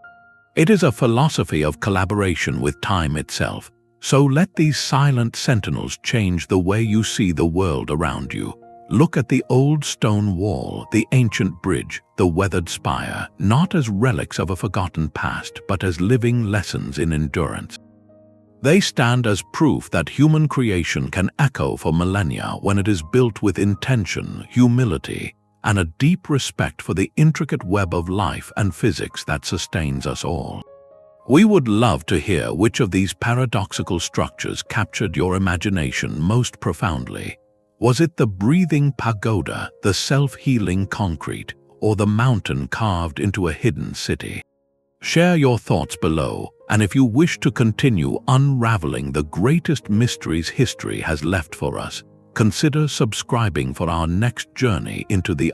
It is a philosophy of collaboration with time itself, so let these silent sentinels change the way you see the world around you. Look at the old stone wall, the ancient bridge, the weathered spire, not as relics of a forgotten past, but as living lessons in endurance. They stand as proof that human creation can echo for millennia when it is built with intention, humility, and a deep respect for the intricate web of life and physics that sustains us all. We would love to hear which of these paradoxical structures captured your imagination most profoundly. Was it the breathing pagoda, the self-healing concrete, or the mountain carved into a hidden city? Share your thoughts below, and if you wish to continue unraveling the greatest mysteries history has left for us, consider subscribing for our next journey into the